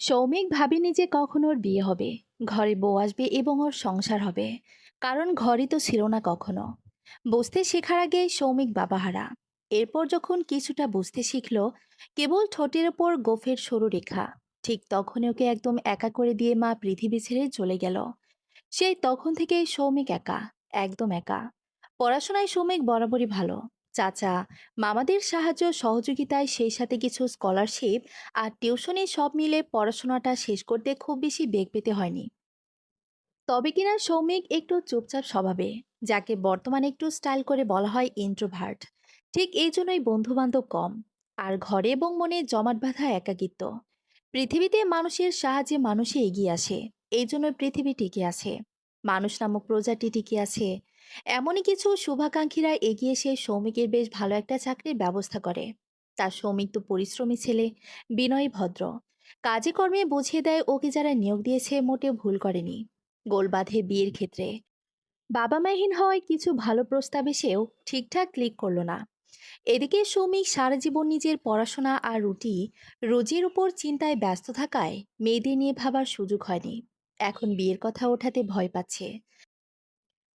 সৌমিক ভাবেনি যে কখন ওর বিয়ে হবে, ঘরে বউ আসবে এবং ওর সংসার হবে। কারণ ঘরই তো ছিল না কখনো। বুঝতে শেখার আগে সৌমিক বাবাহারা। এরপর যখন কিছুটা বুঝতে শিখলো, কেবল ঠোঁটের ওপর গোফের সরু রেখা, ঠিক তখনই ওকে একদম একা করে দিয়ে মা পৃথিবী ছেড়ে চলে গেল। সেই তখন থেকেই সৌমিক একা, একদম একা। পড়াশোনায় সৌমিক বরাবরই ভালো। চাচা, মামাদের সাহায্য সহযোগিতায়, সেই সাথে কিছু স্কলারশিপ আর টিউশনি সব মিলে পড়াশোনাটা শেষ করতে খুব বেশি বেগ পেতে হয়নি। তবে কিনা সৌমিক একটু চুপচাপ স্বভাবে, যাকে বর্তমানে একটু স্টাইল করে বলা হয় ইন্ট্রোভার্ট। ঠিক এই জন্যই বন্ধু বান্ধব কম, আর ঘরে এবং মনে জমাট বাঁধা একাকিত্ব। পৃথিবীতে মানুষের সাহায্যে মানুষই এগিয়ে আসে, এই জন্যই পৃথিবী টিকে আছে। মানুষ নামক প্রজাতি টিকে আছে। এমনই কিছু শুভাকাঙ্ক্ষীরা এগিয়ে এসে সৌমিকের বেশ ভালো একটা চাকরির ব্যবস্থা করে। তার সৌমিক তো পরিশ্রমী ছেলে, বিনয়ী ভদ্র। কাজে কর্মে বুঝিয়ে দেয় ওকে যারা নিয়োগ দিয়েছে মোটেও ভুল করেনি। গোল বাঁধে বিয়ের ক্ষেত্রে। বাবা মাহীন হওয়ায় কিছু ভালো প্রস্তাব এসেও ঠিকঠাক ক্লিক করলো না। এদিকে সৌমিক সারা জীবন নিজের পড়াশোনা আর রুজির উপর চিন্তায় ব্যস্ত থাকায় মেয়েদের নিয়ে ভাবার সুযোগ হয়নি। এখন বিয়ের কথা ওঠাতে ভয় পাচ্ছে।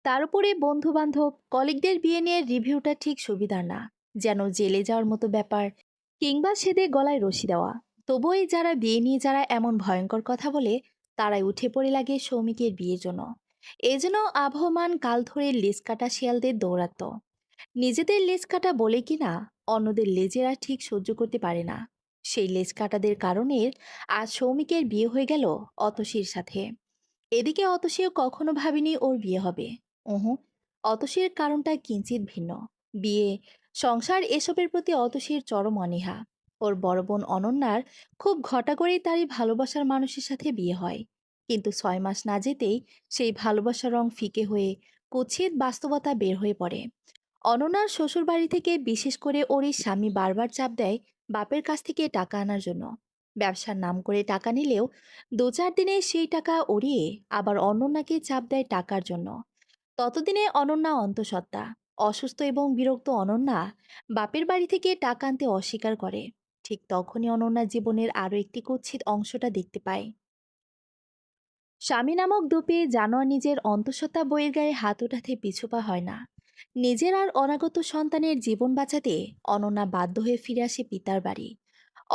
তার উপরে বন্ধু বান্ধব কলিগদের বিয়ে নিয়ে রিভিউটা ঠিক সুবিধার না। যেন জেলে যাওয়ার মতো ব্যাপার, কিংবা সেদে গলায় রশি দেওয়া। তবুও এই যারা বিয়ে নিয়ে যারা এমন ভয়ঙ্কর কথা বলে, তারাই উঠে পড়ে লাগে সৌমিকের বিয়ের জন্য। এই জন্য আবহমান কাল ধরে লেজ কাটা শিয়ালদের দৌড়াতো। নিজেদের লেজ কাটা বলে কিনা অন্যদের লেজেরা ঠিক সহ্য করতে পারে না। সেই লেজ কাটাদের কারণে আজ সৌমিকের বিয়ে হয়ে গেল অতসীর সাথে। এদিকে অতসীও কখনো ভাবেনি ওর বিয়ে হবে। উহু, অতসীর কারণটা কিঞ্চিত ভিন্ন। বিয়ে, সংসার এসবের প্রতি অতসীর চরম অনীহা। ওর বড় বোন অনন্যার খুব ঘটা করেই তারই ভালোবাসার মানুষের সাথে বিয়ে হয়। কিন্তু 6 মাস না যেতেই সেই ভালোবাসার রং ফিকে হয়ে কুৎসিত বাস্তবতা বের হয়ে পড়ে। অনন্যার শ্বশুরবাড়ি থেকে বিশেষ করে ওর এই স্বামী বারবার চাপ দেয় বাপের কাছ থেকে টাকা আনার জন্য। ব্যবসার নাম করে টাকা নিলেও 2-4 দিনে সেই টাকা উড়িয়ে আবার অনন্যাকে চাপ দেয় টাকার জন্য। ততদিনে অনন্যা অন্তঃসত্ত্বা, অসুস্থ এবং বিরক্ত অনন্যা বাপের বাড়ি থেকে টাকা আনতে অস্বীকার করে। ঠিক তখনই অনন্যার জীবনের আরও একটি কুৎসিত অংশটা দেখতে পায়। স্বামী নামক দুপে জানোয়ার নিজের অন্তঃসত্ত্বা বইয়ের গায়ে হাত ওঠাতে পিছুপা হয় না। নিজের আর অনাগত সন্তানের জীবন বাঁচাতে অনন্যা বাধ্য হয়ে ফিরে আসে পিতার বাড়ি।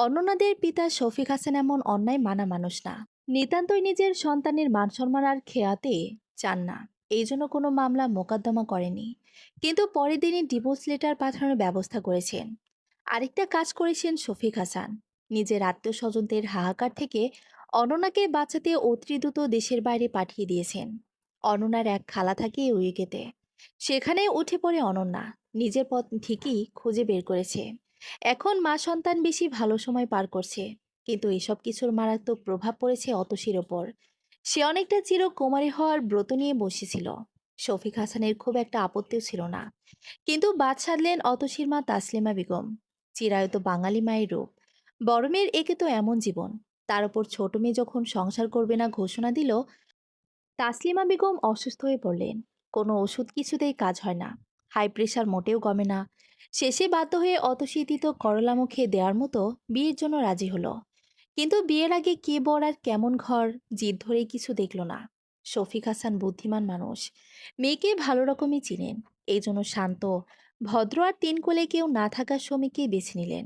অনন্যাদের পিতা শফিক হাসান এমন অন্যায় মানা মানুষ না। নিতান্তই নিজের সন্তানের মান সম্মান আর খেয়াতে চান না, এই জন্য কোনো মামলা মোকদ্দমা করেনি। কিন্তু পরের দিনই ডিভোর্স লেটার পাঠানোর ব্যবস্থা করেছেন। আরেকটা কাজ করেছেন শফিক হাসান। নিজের আত্মীয় স্বজনদের হাহাকার থেকে অনন্যাকে বাঁচাতে অতি দ্রুত দেশের বাইরে পাঠিয়ে দিয়েছেন। অনন্যার এক খালা থাকে ইউকেতে। সেখানে উঠে পড়ে অনন্যা। নিজের পথ ঠিকই খুঁজে বের করেছে। এখন মা সন্তান বেশি ভালো সময় পার করছে। কিন্তু এসব কিছুর মারাত্মক প্রভাব পড়েছে অতসীর ওপর। সে অনেকটা চিরকুমারী হওয়ার ব্রত নিয়ে বসেছিল। শফিক হাসানের খুব একটা আপত্তিও ছিল না। কিন্তু বাদ সাধলেন অতসীর মা তাসলিমা বেগম। চিরায়ত বাঙালি মায়ের রূপ। বড় মেয়ের একে তো এমন জীবন, তার উপর ছোট মেয়ে যখন সংসার করবে না ঘোষণা দিল, তাসলিমা বেগম অসুস্থ হয়ে পড়লেন। কোনো ওষুধ কিছুতেই কাজ হয় না। হাই প্রেশার মোটেও কমে না। শেষে বাধ্য হয়ে অতশীতিত করলা মুখে দেওয়ার মতো বিয়ের জন্য রাজি হলো। কিন্তু বিয়ের আগে কে বর আর কেমন ঘর, জিদ ধরেই কিছু দেখল না। শফিক হাসান বুদ্ধিমান মানুষ, মেয়েকে ভালো রকমই চিনেন। এই জন্য শান্ত, ভদ্র আর তিন কোলে কেউ না থাকার শ্রমিককেই বেছে নিলেন।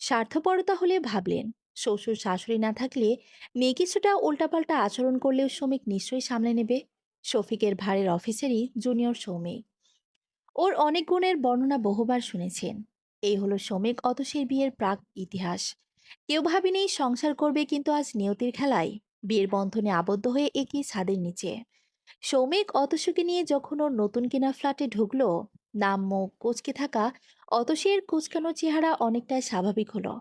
স্বার্থপরতা হলে ভাবলেন, শ্বশুর শাশুড়ি না থাকলে মেয়ে কিছুটা উল্টাপাল্টা আচরণ করলেও শ্রমিক নিশ্চয়ই সামলে নেবে। শফিকের ভাড়ের অফিসেরই জুনিয়র শ্রমিক। ওর অনেক গুণের বর্ণনা বহুবার শুনেছেন। এই হলো শ্রমিক অতসীর বিয়ের প্রাক ইতিহাস। কেউ ভাবেনি সংসার করবে, কিন্তু আজ নিয়তির খেলায় বিয়ের বন্ধনে আবদ্ধ হয়ে একই ছাদের নিচে। সৌমিক অতসীকে নিয়ে যখন ওর নতুন কেনা ফ্ল্যাটে ঢুকলো, নাম মুখ কুঁচকে থাকা অতসীর কুচকানো চেহারা অনেকটাই স্বাভাবিক হলো।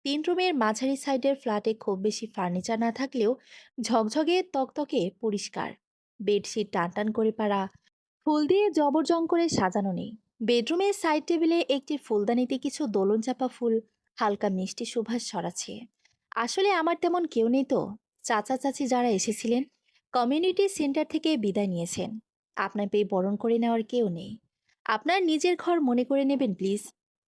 3 রুমের মাঝারি সাইডের ফ্ল্যাটে খুব বেশি ফার্নিচার না থাকলেও ঝকঝকে তকতকে পরিষ্কার। বেডশিট টান টান করে পাড়া, ফুল দিয়ে জবরজং করে সাজানো নেই। বেডরুমের সাইড টেবিলে একটি ফুলদানিতে কিছু দোলন চাপা ফুল হালকা মিষ্টি সুবাস ছড়াচ্ছে। আসলে আমার তেমন কেউ নেই তো। চাচা চাচি যারা এসেছিলেন কমিউনিটি সেন্টার থেকে বিদায় নিয়েছেন। আপনার পেয়ে বরণ করে নেওয়ার কেউ নেই। আপনার নিজের ঘর মনে করে নেবেন প্লিজ।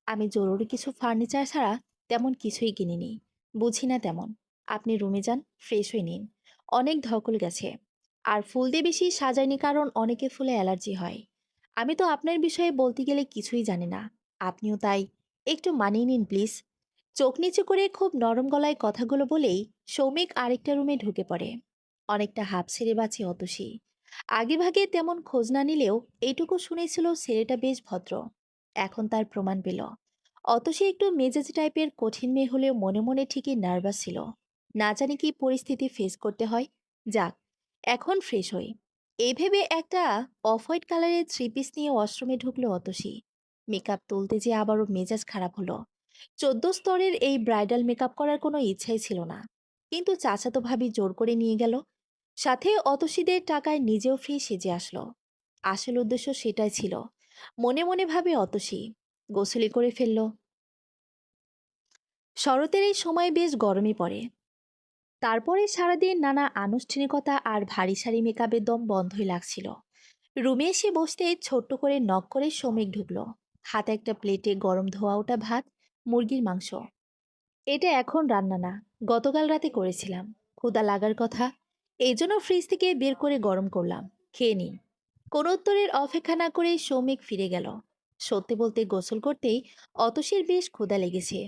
আমি জরুরি কিছু ফার্নিচার ছাড়া তেমন কিছুই কিনিনি, বুঝি না তেমন। আপনি রুমে যান, ফ্রেশ হয়ে নিন। অনেক ধকল গেছে। আর ফুল দিয়ে বেশি সাজায়নি কারণ অনেকে ফুলে অ্যালার্জি হয়। আমি তো আপনার বিষয়ে বলতে গেলে কিছুই জানি না। আপনিও তাই। একটু মানিয়ে নিন প্লিজ। চোখ নিচু করে খুব নরম গলায় কথাগুলো বলেই সৌমিক আরেকটা রুমে ঢুকে পড়ে। অনেকটা হাঁপ ছেড়ে বাঁচে অতসী। আগেভাগে তেমন খোঁজ না নিলেও এইটুকু শুনেছিল ছেলেটা বেশ ভদ্র। এখন তার প্রমাণ পেল। অতসী একটু মেজাজ টাইপের কঠিন মেয়ে হলেও মনে মনে ঠিকই নার্ভাস ছিল। না জানি কি পরিস্থিতি ফেস করতে হয়। যাক, এখন ফ্রেশ হই। এই ভেবে একটা অফ হোয়াইট কালারের থ্রি পিস নিয়ে ওয়াশরুমে ঢুকলো অতসী। মেকআপ তুলতে যে আবারও মেজাজ খারাপ হলো। 14 স্তরের এই ব্রাইডাল মেকআপ করার কোনো ইচ্ছাই ছিল না, কিন্তু চাচাতো ভাবি জোর করে নিয়ে গেল। সাথে অতসীদের টাকায় নিজেও ফ্রি সেজে আসলো। আসল উদ্দেশ্য সেটাই ছিল। মনে মনে ভাবে অতসী। গোসলি করে ফেলল। শরতের এই সময় বেশ গরমই পড়ে। তারপরে সারাদিন নানা আনুষ্ঠানিকতা আর ভারী সারি মেকআপের দম বন্ধই লাগছিল। রুমে এসে বসতে ছোট্ট করে নক করে শ্রমিক ঢুকলো। হাতে একটা প্লেটে গরম ধোয়া ওঠা ভাত, মুরগির মাংস। এটা এখন রান্না না, গতকাল রাতে করেছিলাম। ক্ষুধা লাগার কথা, এই জন্য ফ্রিজ থেকে বের করে গরম করলাম। খেয়ে নিন। কোনো উত্তরের অপেক্ষা না করে সৌমিক ফিরে গেল। সত্যি বলতে গোসল করতেই অতসীর বেশ ক্ষুধা লেগেছে।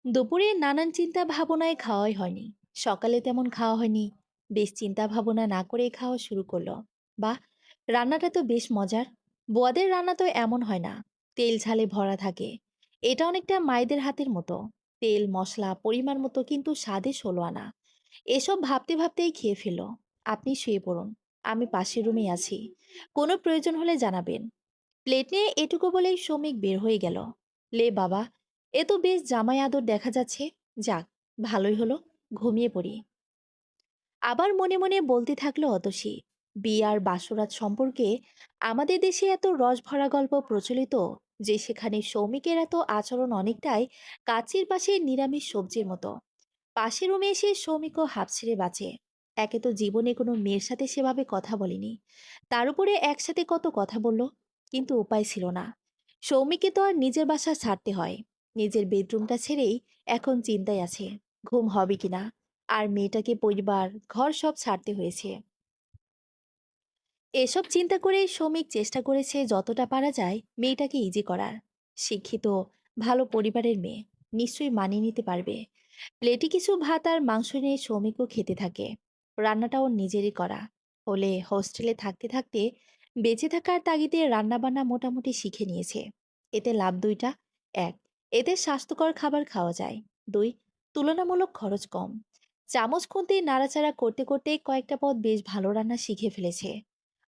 দুপুরে নানান চিন্তা ভাবনায় খাওয়াই হয়নি। সকালে তেমন খাওয়া হয়নি। বেশ চিন্তা ভাবনা না করে খাওয়া শুরু করলো। বাহ, রান্নাটা তো বেশ মজার। বুয়াদের রান্না তো এমন হয় না, তেল ঝালে ভরা থাকে। এটা অনেকটা মায়েদের হাতের মতো। তেল মশলা পরিমাণ মতো, কিন্তু স্বাদে ষোলো আনা। এসব ভাবতে ভাবতেই খেয়ে ফেলল। আপনি শুয়ে পড়ুন, আমি পাশের রুমেই আছি। কোনো প্রয়োজন হলে জানাবেন। প্লেট নিয়ে এটুকু বলেই শ্রমিক বের হয়ে গেল। লে বাবা, এ তো বেশ জামাই আদর দেখা যাচ্ছে। যাক, ভালোই হলো, ঘুমিয়ে পড়ি। আবার মনে মনে বলতে থাকলো অতসী। বিয়ে আর বাসরাত সম্পর্কে আমাদের দেশে এত রসভরা গল্প প্রচলিত যে সেখানে সৌমিকের এত আচরণ অনেকটাই কাচির পাশে নিরামিষ সবজির মতো। পাশের রুমে এসে সৌমিকও হাঁপ ছেড়ে বাঁচে। একে তো জীবনে কোনো মেয়ের সাথে সেভাবে কথা বলেনি, তার উপরে একসাথে কত কথা বলল। কিন্তু উপায় ছিল না। সৌমিককে তো আর নিজের বাসা ছাড়তে হয়। নিজের বেডরুমটা ছেড়েই এখন চিন্তায় আছে, ঘুম হবে কিনা। আর মেয়েটাকে পরিবার ঘর সব ছাড়তে হয়েছে। এসব চিন্তা করে শ্রমিক চেষ্টা করেছে যতটা পারা যায় মেয়েটাকে ইজি করার। শিক্ষিত, ভালো পরিবারের মেয়ে, নিশ্চয়ই মানিয়ে নিতে পারবে। প্লেটে কিছু ভাত আর মাংস নিয়ে শ্রমিকও খেতে থাকে। রান্নাটা ওর নিজেরই করা হলে হোস্টেলে থাকতে থাকতে বেঁচে থাকার তাগিদে রান্নাবান্না মোটামুটি শিখে নিয়েছে। এতে লাভ দুইটা: এক, এতে স্বাস্থ্যকর খাবার খাওয়া যায়। দুই, তুলনামূলক খরচ কম। চামচ খুন্তি নাড়াচাড়া করতে করতে কয়েকটা পদ বেশ ভালো রান্না শিখে ফেলেছে।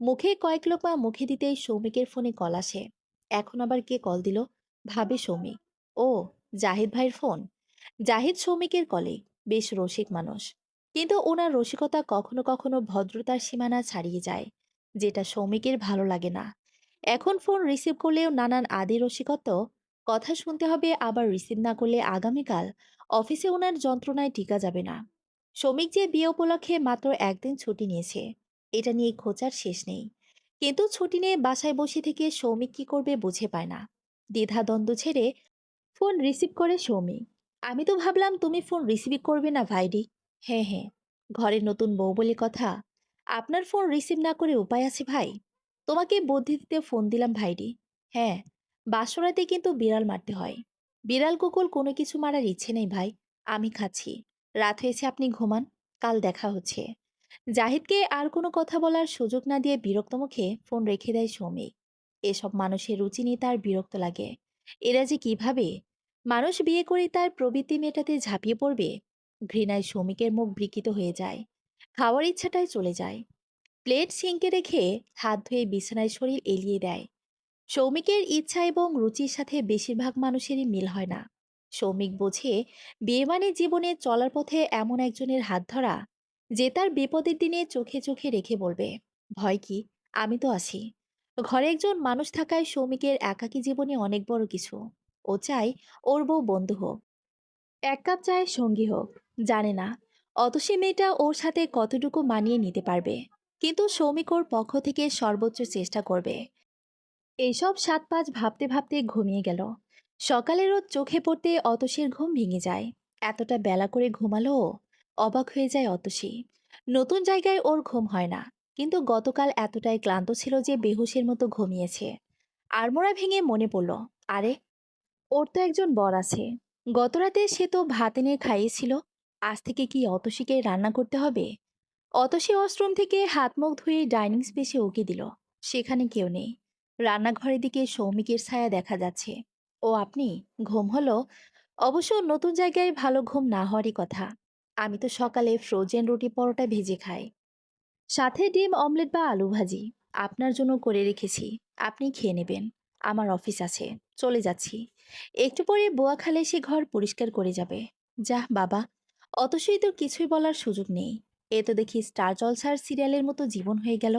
মুখে কয়েক লোপা মুখে দিতেই সৌমিকের ফোনে কল আসে। এখন আবার কে কল দিল, ভাবে সৌমিক। ও, জাহিদ ভাইয়ের ফোন। জাহিদ সৌমিকের কলিগ, বেশ রসিক মানুষ। কিন্তু ওনার রসিকতা কখনো কখনো ভদ্রতার সীমানা ছাড়িয়ে যায়, যেটা সৌমিকের ভালো লাগে না। এখন ফোন রিসিভ করলেও নানান আদি রসিকতা কথা শুনতে হবে, আবার রিসিভ না করলে আগামীকাল অফিসে ওনার যন্ত্রণায় টিকা যাবে না। শ্রমিক যে বিয়ে উপলক্ষে মাত্র একদিন ছুটি নিয়েছে, এটা নিয়ে খোঁচার শেষ নেই। কিন্তু ছুটি নিয়ে বাসায় বসে থেকে সৌমিক কি করবে বুঝে পায় না। দ্বিধাদ্বন্দ্ব ছেড়ে ফোন রিসিভ করে সৌমিক। আমি তো ভাবলাম তুমি ফোন রিসিভই করবে না ভাইডি। হ্যাঁ হ্যাঁ, ঘরের নতুন বউ বলে কথা। আপনার ফোন রিসিভ না করে উপায় আছে ভাই? তোমাকে বুদ্ধি দিতে ফোন দিলাম ভাইডি। হ্যাঁ, বাসরাতে কিন্তু বিড়াল মারতে হয়। বিড়াল কুকুর কোনো কিছু মারার ইচ্ছে নেই ভাই। আমি খাচ্ছি। রাত হয়েছে, আপনি ঘুমান। কাল দেখা হচ্ছে। জাহিদকে আর কোনো কথা বলার সুযোগ না দিয়ে বিরক্ত মুখে ফোন রেখে দেয় সৌমিক। এসব মানুষের রুচি নিয়ে তার বিরক্ত লাগে। এরা যে কিভাবে মানুষ বিয়ে করে তার প্রবৃত্তি মেটাতে ঝাঁপিয়ে পড়বে। ঘৃণায় সৌমিকের মুখ বিকৃত হয়ে যায়। খাওয়ার ইচ্ছাটাই চলে যায়। প্লেট সিঙ্কে রেখে হাত ধুয়ে বিছানায় শরীর এলিয়ে দেয়। সৌমিকের ইচ্ছা এবং রুচির সাথে বেশিরভাগ মানুষেরই মিল হয় না। সৌমিক বোঝে, বিয়ে মানে জীবনে চলার পথে এমন একজনের হাত ধরা যে তার বিপদের দিনে চোখে চোখে রেখে বলবে, ভয় কি, আমি তো আছি। ঘরে একজন মানুষ থাকায় সৌমিকের একাকী জীবনে অনেক বড় কিছু। ও চায় ওর বউ বন্ধু হোক, এক কাপ চায়ের সঙ্গী হোক। জানে না অতসী মেয়েটা ওর সাথে কতটুকু মানিয়ে নিতে পারবে। কিন্তু সৌমিক ওর পক্ষ থেকে সর্বোচ্চ চেষ্টা করবে। এইসব সাত পাঁচ ভাবতে ভাবতে ঘুমিয়ে গেল। সকালে রোদ চোখে পড়তে অতসীর ঘুম ভেঙে যায়। এতটা বেলা করে ঘুমালো ও। অবাক হয়ে যায় অতসী। নতুন জায়গায় ওর ঘুম হয় না, কিন্তু গতকাল এতটাই ক্লান্ত ছিল যে বেহুশের মতো ঘুমিয়েছে। আড়মোড়া ভেঙে মনে পড়ল, আরে, ওর তো একজন বর আছে। গতরাতে সে তো ভাত এনে খাইয়েছিল। আজ থেকে কি অতসীকে রান্না করতে হবে? অতসী ওয়াশরুম থেকে হাত মুখ ধুয়ে ডাইনিং স্পেসে উকি দিল। সেখানে কেউ নেই। রান্নাঘরের দিকে সৌমিকের ছায়া দেখা যাচ্ছে। ও আপনি? ঘুম হলো? অবশ্য নতুন জায়গায় ভালো ঘুম না হওয়ারই কথা। আমি তো সকালে ফ্রোজেন রুটি পরোটা ভেজে খাই, সাথে ডিম অমলেট বা আলু ভাজি। আপনার জন্য করে রেখেছি, আপনি খেয়ে নেবেন। আমার অফিস আছে, চলে যাচ্ছি। একটু পরে বুয়া খালা এসে ঘর পরিষ্কার করে যাবে। যাহ বাবা, অতসই তো কিছুই বলার সুযোগ নেই। এ তো দেখি স্টার জলসার সিরিয়ালের মতো জীবন হয়ে গেল।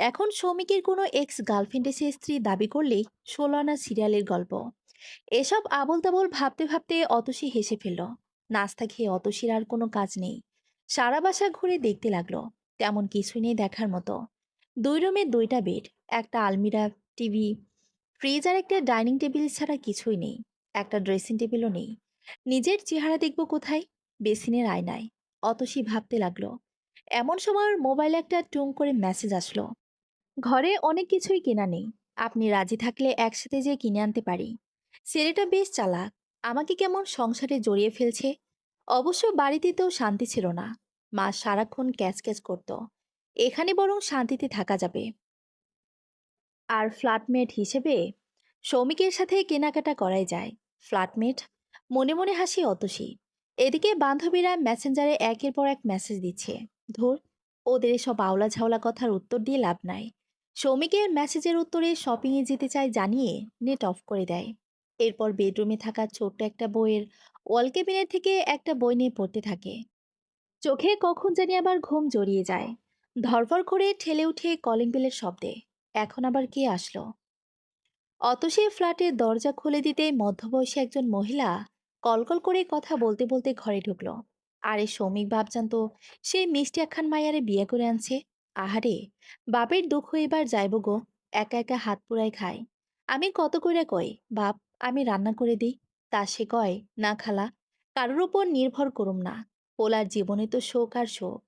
এখন সৌমিকের কোনো এক্স গার্লফ্রেন্ড এসে স্ত্রী দাবি করলেই 16 আনা সিরিয়ালের গল্প। এসব আবোল তাবোল ভাবতে ভাবতে অতসী হেসে ফেলল। নাস্তা খেয়ে অতসীর আর কোনো কাজ নেই। সারা বাসা ঘুরে দেখতে লাগলো। তেমন কিছুই নেই দেখার মতো। 2 রুমে 2টা বেড, একটা আলমিরা, টিভি, ফ্রিজ আর একটা ডাইনিং টেবিল ছাড়া কিছুই নেই। একটা ড্রেসিং টেবিলও নেই। নিজের চেহারা দেখব কোথায়? বেসিনের আয়নায়। অতসী ভাবতে লাগলো। এমন সময় ওর মোবাইলে একটা টুং করে মেসেজ আসলো। ঘরে অনেক কিছুই কেনা নেই, আপনি রাজি থাকলে একসাথে যেয়ে কিনে আনতে পারি। ছেলেটা বেশ চালাক, আমাকে কেমন সংসারে জড়িয়ে ফেলছে। অবশ্য বাড়িতেও শান্তি ছিল না। মা সারাক্ষণ ক্যাচ ক্যাচ করত। এখানে বরং শান্তিতে থাকা যাবে। আর ফ্ল্যাটমেট হিসেবে সৌমিকের সাথে কেনাকাটা করাই যায়। ফ্ল্যাটমেট? মনে মনে হাসি অতসী। এদিকে বান্ধবীরা মেসেঞ্জারে একের পর এক মেসেজ দিচ্ছে। ধুর, ওদের এসব আওলা ঝাওলা কথার উত্তর দিয়ে লাভ নাই। সৌমিকের মেসেজের উত্তরে শপিংয়ে যেতে চায় জানিয়ে নেট অফ করে দেয়। এরপর বেডরুমে থাকা ছোট্ট একটা বইয়ের ওয়াল ক্যাবিনেট থেকে একটা বই নিয়ে পড়তে থাকে। চোখে কখন জানি আবার ঘুম জড়িয়ে যায়। ধরফর করে ঠেলে উঠে কলিং বেলের শব্দে। এখন আবার কে আসলো? অতসী ফ্ল্যাটের দরজা খুলে দিতেই মধ্যবয়সী একজন মহিলা কলকল করে কথা বলতে বলতে ঘরে ঢুকলো। আরে সৌমিক বাপজান তো সেই মিষ্টি একখান মাইয়ারে বিয়ে করে আনছে। আহারে, বাপের দুঃখ এবার যাইব গো। একা একা হাত পুরাই খায়। আমি কত কইরা কই, বাপ, আমি রান্না করে দিই। তা সে কয়, না খালা, কারোর উপর নির্ভর করুম না। পোলার জীবনে তো শোক আর শোক।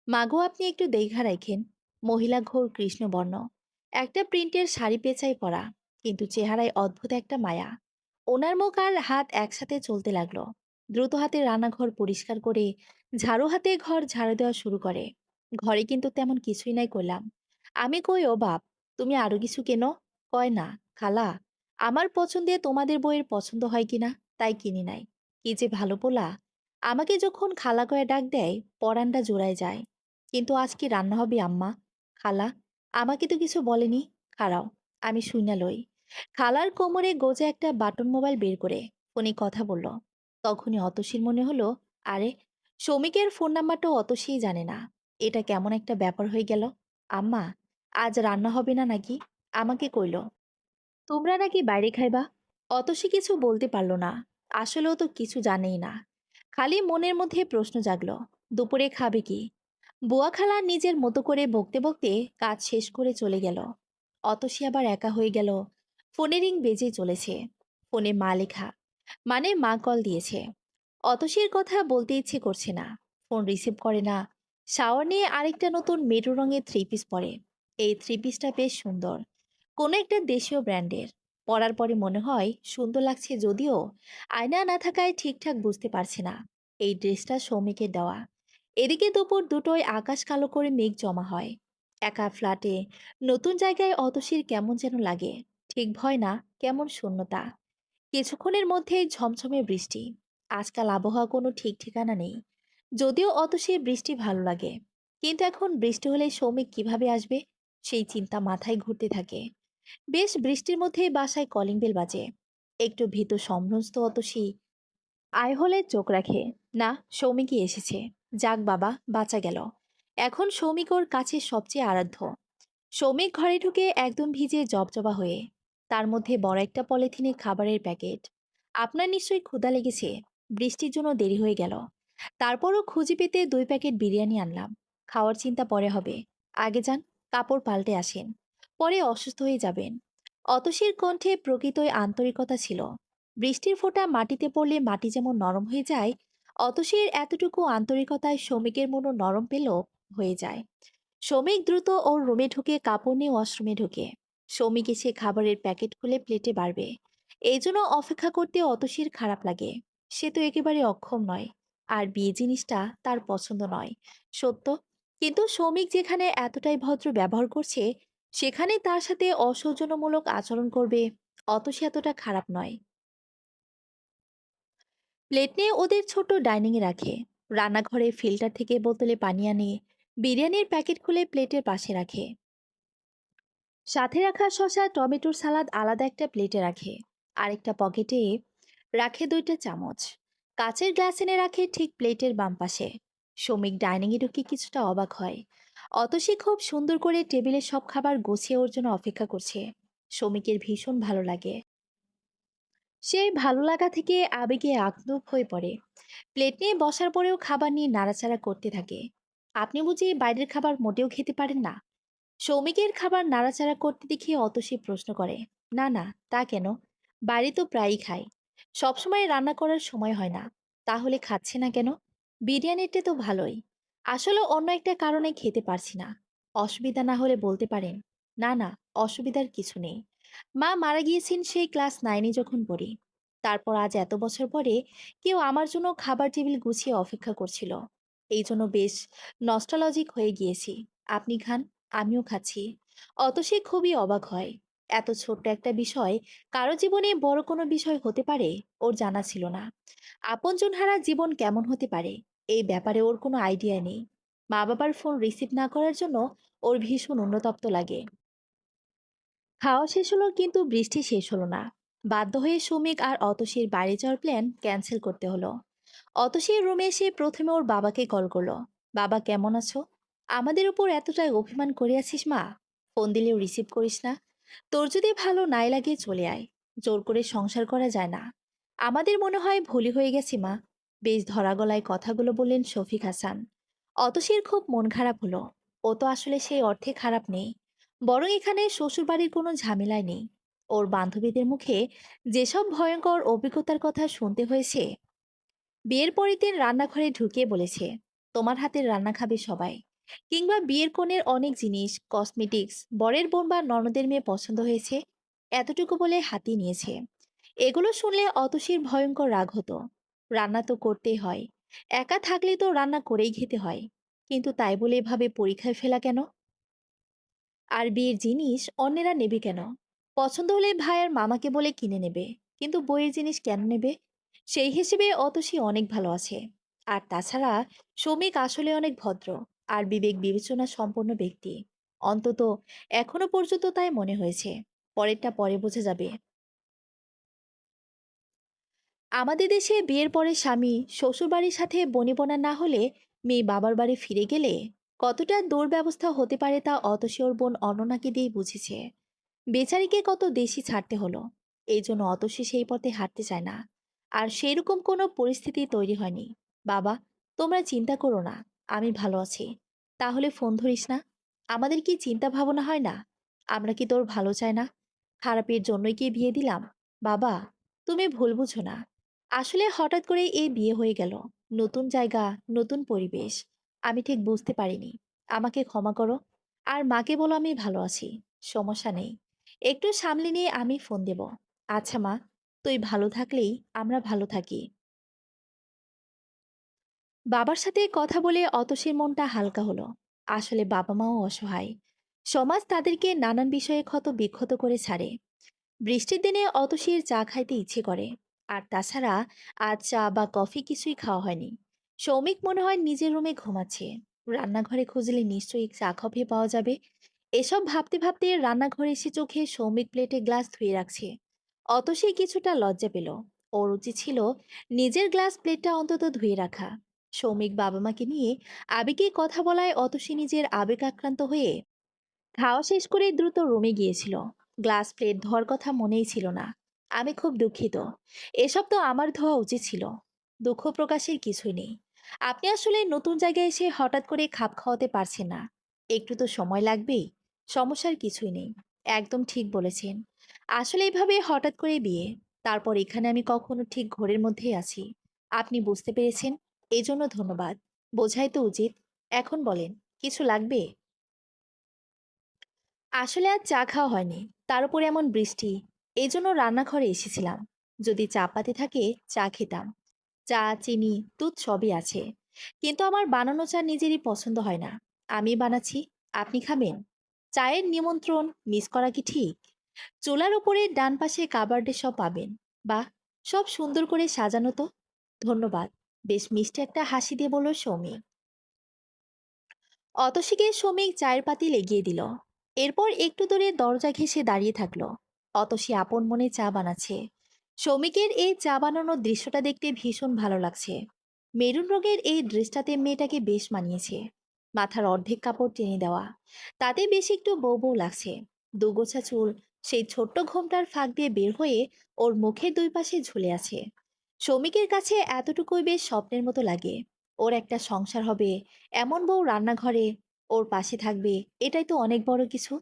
মাগো আপনি একটু দেইখা রাখেন। মহিলা ঘোর কৃষ্ণবর্ণ, একটা প্রিন্টের শাড়ি পেঁচাই পরা, কিন্তু চেহারায় অদ্ভুত একটা মায়া। ওনার মুখ আর হাত একসাথে চলতে লাগলো। দ্রুত হাতে রান্নাঘর পরিষ্কার করে ঝাড়ু হাতে ঘর ঝাড়ু দেওয়া শুরু করে। ঘরে কিন্তু তেমন কিছুই নাই করলাম। আমি কই, ও বাপ, তুমি আরো কিছু কেন? কয় না খালা, আমার পছন্দে তোমাদের বইয়ের পছন্দ হয় কিনা তাই কিনি নাই। কি যে ভালো পোলা। আমাকে যখন খালা কয়ে ডাক দেয় পরানটা জোড়ায় যায়। কিন্তু আজ কি রান্না হবে আম্মা? খালা, আমাকে তো কিছু বলেনি। খাড়াও, আমি শুইনা লই। খালার কোমরে গোজে একটা বাটন মোবাইল বের করে ফোনে কথা বলল। তখনই অতসীর মনে হলো, আরে, শ্রমিকের ফোন নাম্বারটাও অতসীই জানে না। এটা কেমন একটা ব্যাপার হয়ে গেল। আম্মা, আজ রান্না হবে না নাকি? আমাকে কইল তোমরা নাকি বাইরে খাইবা। অতসী কিছু বলতে পারল না। আসলেও তো কিছু জানেই না। খালি মনের মধ্যে প্রশ্ন জাগলো, দুপুরে খাবে কি? বুয়া খালা নিজের মতো করে বকতে বকতে কাজ শেষ করে চলে গেল। অতসী আবার একা হয়ে গেল। ফোনে রিং বেজে চলেছে। ফোনে মা লেখা, মানে মা কল দিয়েছে। অতসীর কথা বলতে ইচ্ছে করছে না। ফোন রিসিভ করে না। শাওয়ার নিয়ে আরেকটা নতুন মেরু রঙের থ্রি পিস পরে। এই থ্রি পিসটা বেশ সুন্দর, কোনো একটা দেশীয় ব্র্যান্ডের। পরার পরে মনে হয় সুন্দর লাগছে, যদিও আয়না না থাকায় ঠিকঠাক বুঝতে পারছে না এই ড্রেসটা সৌমিকের দেওয়া। এদিকে দুপুর দুটোয় আকাশ কালো করে মেঘ জমা হয়। একা ফ্ল্যাটে, নতুন জায়গায় অতসীর কেমন যেন লাগে। ঠিক ভয় না, কেমন শূন্যতা। কিছুক্ষণের মধ্যেই ঝমঝমে বৃষ্টি। আজকাল আবহাওয়া কোনো ঠিক ঠিকানা নেই। যদিও অতসীর বৃষ্টি ভালো লাগে, কিন্তু এখন বৃষ্টি হলে সৌমিক কিভাবে আসবে সেই চিন্তা মাথায় ঘুরতে থাকে। বেশ বৃষ্টির মধ্যেই বাসায় কলিং বেল বাজে। একটু ভীত সম্ভ্রস্ত অতসী আয় হলে চোখ রাখে। না, সৌমিকই এসেছে। যাক বাবা, বাঁচা গেল। এখন সৌমিক ওর কাছে সবচেয়ে আরাধ্য। সৌমিক ঘরে ঢুকে একদম ভিজে জবজবা হয়ে। তার মধ্যে বড় একটা পলিথিনে খাবারের প্যাকেট। আপনার নিশ্চয়ই ক্ষুধা লেগেছে। বৃষ্টির জন্য দেরি হয়ে গেল। তারপরও খুঁজে পেতে 2 প্যাকেট বিরিয়ানি আনলাম। খাওয়ার চিন্তা পরে হবে। আগে যান, কাপড় পাল্টে আসেন। পরে অসুস্থ হয়ে যাবেন। অতসীর কণ্ঠে প্রকৃতই আন্তরিকতা ছিল। বৃষ্টির ফোঁটা মাটিতে পড়লে মাটি যেমন নরম হয়ে যায়, অতসীর এতটুকু আন্তরিকতায় শ্রমিকের মনও নরম পেল হয়ে যায়। শ্রমিক দ্রুত ওর রুমে ঢুকে কাপড় নিয়ে ওয়াশরুমে ঢুকে। শ্রমিক এসে খাবারের প্যাকেট খুলে প্লেটে বাড়বে, এই জন্য অপেক্ষা করতে অতসীর খারাপ লাগে। সে তো একেবারে অক্ষম নয়, আর বিয়ে জিনিসটা তার পছন্দ নয়, সত্য। কিন্তু শ্রমিক যেখানে এতটাই ভদ্র ব্যবহার করছে, সেখানে তার সাথে অসৌজন্যমূলক আচরণ করবে, অতসী এতটা খারাপ নয়। প্লেট নিয়ে ওদের ছোট ডাইনিংয়ে রাখে। রান্নাঘরে ফিল্টার থেকে বোতলে পানি আনে। বিরিয়ানির প্যাকেট খুলে প্লেটের পাশে রাখে। সাথে রাখা শসা টমেটোর সালাদ আলাদা একটা প্লেটে রাখে। আরেকটা পকেটে রাখে 2টা চামচ। কাচের গ্লাস এনে রাখে ঠিক প্লেটের বাম পাশে। শ্রমিক ডাইনিংয়ে ঢুকে কিছুটা অবাক হয়। অতসী খুব সুন্দর করে টেবিলে সব খাবার গুছিয়ে ওর জন্য অপেক্ষা করছে। শ্রমিকের ভীষণ ভালো লাগে। সেই ভালো লাগা থেকে আবেগে আত্মক হয়ে পড়ে। প্লেট নিয়ে বসার পরেও খাবার নিয়ে নাড়াচাড়া করতে থাকে। আপনি বুঝি বাইরের খাবার মোটেও খেতে পারেন না? সৌমিকের খাবার নাড়াচাড়া করতে দেখে অতসী প্রশ্ন করে। না না, তা কেন? বাড়ি তো প্রায়ই খাই। সবসময় রান্না করার সময় হয় না। তাহলে খাচ্ছে না কেন? বিরিয়ানিটা তো ভালোই। আসলে অন্য একটা কারণে খেতে পারছি না। অসুবিধা না হলে বলতে পারেন। না না, অসুবিধার কিছু নেই। মা মারা গিয়েছেন সেই ক্লাস 9-এ যখন পড়ি। তারপর আজ এত বছর পরে কেউ আমার জন্য খাবার টেবিল গুছিয়ে অপেক্ষা করছিল। এই জন্য বেশ নস্টালজিক হয়ে গিয়েছি। আপনি খান, আমিও খাচ্ছি। অতসী খুবই অবাক হয়। এত ছোট্ট একটা বিষয় কারো জীবনে বড় কোনো বিষয় হতে পারে, ওর জানা ছিল না। আপনজন হারা জীবন কেমন হতে পারে, এই ব্যাপারে ওর কোনো আইডিয়া নেই। মা বাবার ফোন রিসিভ না করার জন্য ওর ভীষণ অনুতপ্ত লাগে। খাওয়া শেষ হলো কিন্তু বৃষ্টি শেষ হলো না। বাধ্য হয়ে সুমিক আর অতসীর বাড়ি যাওয়ার প্ল্যান ক্যান্সেল করতে হলো। অতসীর রুমে এসে প্রথমে ওর বাবাকে কল করলো। বাবা, কেমন আছো? আমাদের উপর এতটাই অভিমান করে আছিস মা? ফোন দিলেও রিসিভ করিস না। তোর যদি ভালো নাই লাগে চলে আয়। জোর করে সংসার করা যায় না। আমাদের মনে হয় ভুলই হয়ে গেছে মা। বেশ ধরা গলায় কথাগুলো বললেন শফিক হাসান। অতসীর খুব মন খারাপ হলো। ও তো আসলে সেই অর্থে খারাপ নেই, বরং এখানে শ্বশুরবাড়ির কোনো ঝামেলায় নেই। ওর বান্ধবীদের মুখে যেসব ভয়ঙ্কর অভিজ্ঞতার কথা শুনতে হয়েছে। বিয়ের পরের দিন রান্নাঘরে ঢুকিয়ে বলেছে, তোমার হাতের রান্না খাবে সবাই। কিংবা বিয়ের কনের অনেক জিনিস, কসমেটিক্স বরের বোন বা ননদের মেয়ে পছন্দ হয়েছে, এতটুকু বলে হাতিয়ে নিয়েছে। এগুলো শুনলে অতসীর ভয়ঙ্কর রাগ হতো। রান্না তো করতেই হয়, একা থাকলে তো রান্না করেই খেতে হয়। কিন্তু তাই বলে এভাবে পরীক্ষায় ফেলা কেন? আর বিয়ের জিনিস অন্যেরা নেবে কেন? পছন্দ হলে ভাই আর মামাকে বলে কিনে নেবে। কিন্তু বইয়ের জিনিস কেন নেবে? সেই হিসেবে অতসী অনেক ভালো আছে। আর তাছাড়া শ্রমিক আসলে অনেক ভদ্র আর বিবেক বিবেচনা সম্পন্ন ব্যক্তি। অন্তত এখনো পর্যন্ত তাই মনে হয়েছে। পরেরটা পরে বোঝা যাবে। আমাদের দেশে বিয়ের পরে স্বামী শ্বশুরবাড়ির সাথে বনিবনা না হলে মেয়ে বাবার বাড়ি ফিরে গেলে কতটা দুর্ব্যবস্থা হতে পারে তা অতসী ওর বোন অননাকে দিয়ে বুঝেছে। বেচারিকে কত দেশই ছাড়তে হলো। এই জন্য অতসী সেই পথে হাঁটতে চায় না। আর সেইরকম কোনো পরিস্থিতি তৈরি হয়নি। বাবা, তোমরা চিন্তা করো না, আমি ভালো আছি। তাহলে ফোন ধরিস না? আমাদের কি চিন্তা ভাবনা হয় না? আমরা কি তোর ভালো চাই না? খারাপের জন্যই কি বিয়ে দিলাম? বাবা, তুমি ভুল বুঝো না। আসলে হঠাৎ করে এই বিয়ে হয়ে গেল। নতুন জায়গা, নতুন পরিবেশ। আমি ঠিক বুঝতে পারিনি। আমাকে ক্ষমা করো। আর মাকে বলো আমি ভালো আছি। সমস্যা নেই। একটু সামলে নিয়ে আমি ফোন দেব। আচ্ছা মা, তুই ভালো থাকলেই আমরা ভালো থাকি। বাবার সাথে কথা বলে অতসীর মনটা হালকা হলো। আসলে বাবা মাও অসহায়। সমাজ তাদেরকে নানান বিষয়ে ক্ষত বিক্ষত করে ছাড়ে। বৃষ্টির দিনে অতসীর চা খাইতে ইচ্ছে করে। আর তাছাড়া আজ চা বা কফি কিছুই খাওয়া হয়নি। সৌমিক মনে হয় নিজের রুমে ঘুমাচ্ছে। রান্নাঘরে খুঁজলে নিশ্চয়ই চা কফি পাওয়া যাবে। এসব ভাবতে ভাবতে রান্নাঘরে এসে চোখে সৌমিক প্লেটে গ্লাস ধুয়ে রাখছে। অতসী কিছুটা লজ্জা পেল। ওর উচিত ছিল নিজের গ্লাস প্লেটটা অন্তত ধুয়ে রাখা। সৌমিক বাবা মাকে নিয়ে আবেগে কথা বলায় অতসী নিজের আবেগ আক্রান্ত হয়ে খাওয়া শেষ করে দ্রুত রুমে গিয়েছিল। গ্লাস প্লেট ধোয়ার কথা মনেই ছিল না। আমি খুব দুঃখিত। এসব তো আমার ধোয়া উচিত ছিল। দুঃখ প্রকাশের কিছুই নেই। আপনি আসলে নতুন জায়গায় এসে হঠাৎ করে খাপ খাওয়াতে পারছেন না। একটু তো সময় লাগবেই। সমস্যার কিছুই নেই। একদম ঠিক বলেছেন। আসলে এভাবে হঠাৎ করে বিয়ে। তারপর এখানে আমি কখনো ঠিক ঘোরের মধ্যেই আছি। আপনি বুঝতে পেরেছেন? এই জন্য ধন্যবাদ। বোঝাই তো উচিত। এখন বলেন, কিছু লাগবে? আসলে আজ চা খাওয়া হয়নি। তার উপরে এমন বৃষ্টি। এই জন্য রান্নাঘরে এসেছিলাম। যদি চা পাতি থাকে চা খেতাম। চা, চিনি, দুধ সবই আছে। কিন্তু আমার বানানো চা নিজেরই পছন্দ হয় না। আমি বানাচ্ছি, আপনি খাবেন? চায়ের নিমন্ত্রণ মিস করা কি ঠিক? চুলার উপরে ডান পাশে কাবার্ডে সব পাবেন। বাহ, সব সুন্দর করে সাজানো তো। ধন্যবাদ। বেশ মিষ্টি একটা হাসি দিয়ে বলল সৌমি। অতসীকে শ্রমিক চায়ের পাতিল এগিয়ে দিল। এরপর একটু দূরে দরজা ঘেঁষে দাঁড়িয়ে থাকলো। অতসী আপন মনে চা বানাচ্ছে। শ্রমিকের এই চা বানানোর দৃশ্যটা দেখতে ভীষণ ভালো লাগছে। মেরুন রঙের এই ড্রেসটাতে মেয়েটাকে বেশ মানিয়েছে। মাথার অর্ধেক কাপড় টেনে দেওয়া, তাতে বেশ একটু বউ বউ লাগছে। দুগোছা চুল সেই ছোট্ট ঘোমটার ফাঁক দিয়ে বের হয়ে ওর মুখের দুই পাশে ঝুলে আছে। শ্রমিকের কাছে এতটুকুই বেশ স্বপ্নের মতো লাগে। ওর একটা সংসার হবে, এমন বউ রান্নাঘরে ওর পাশে থাকবে, এটাই তো অনেক বড় কিছু।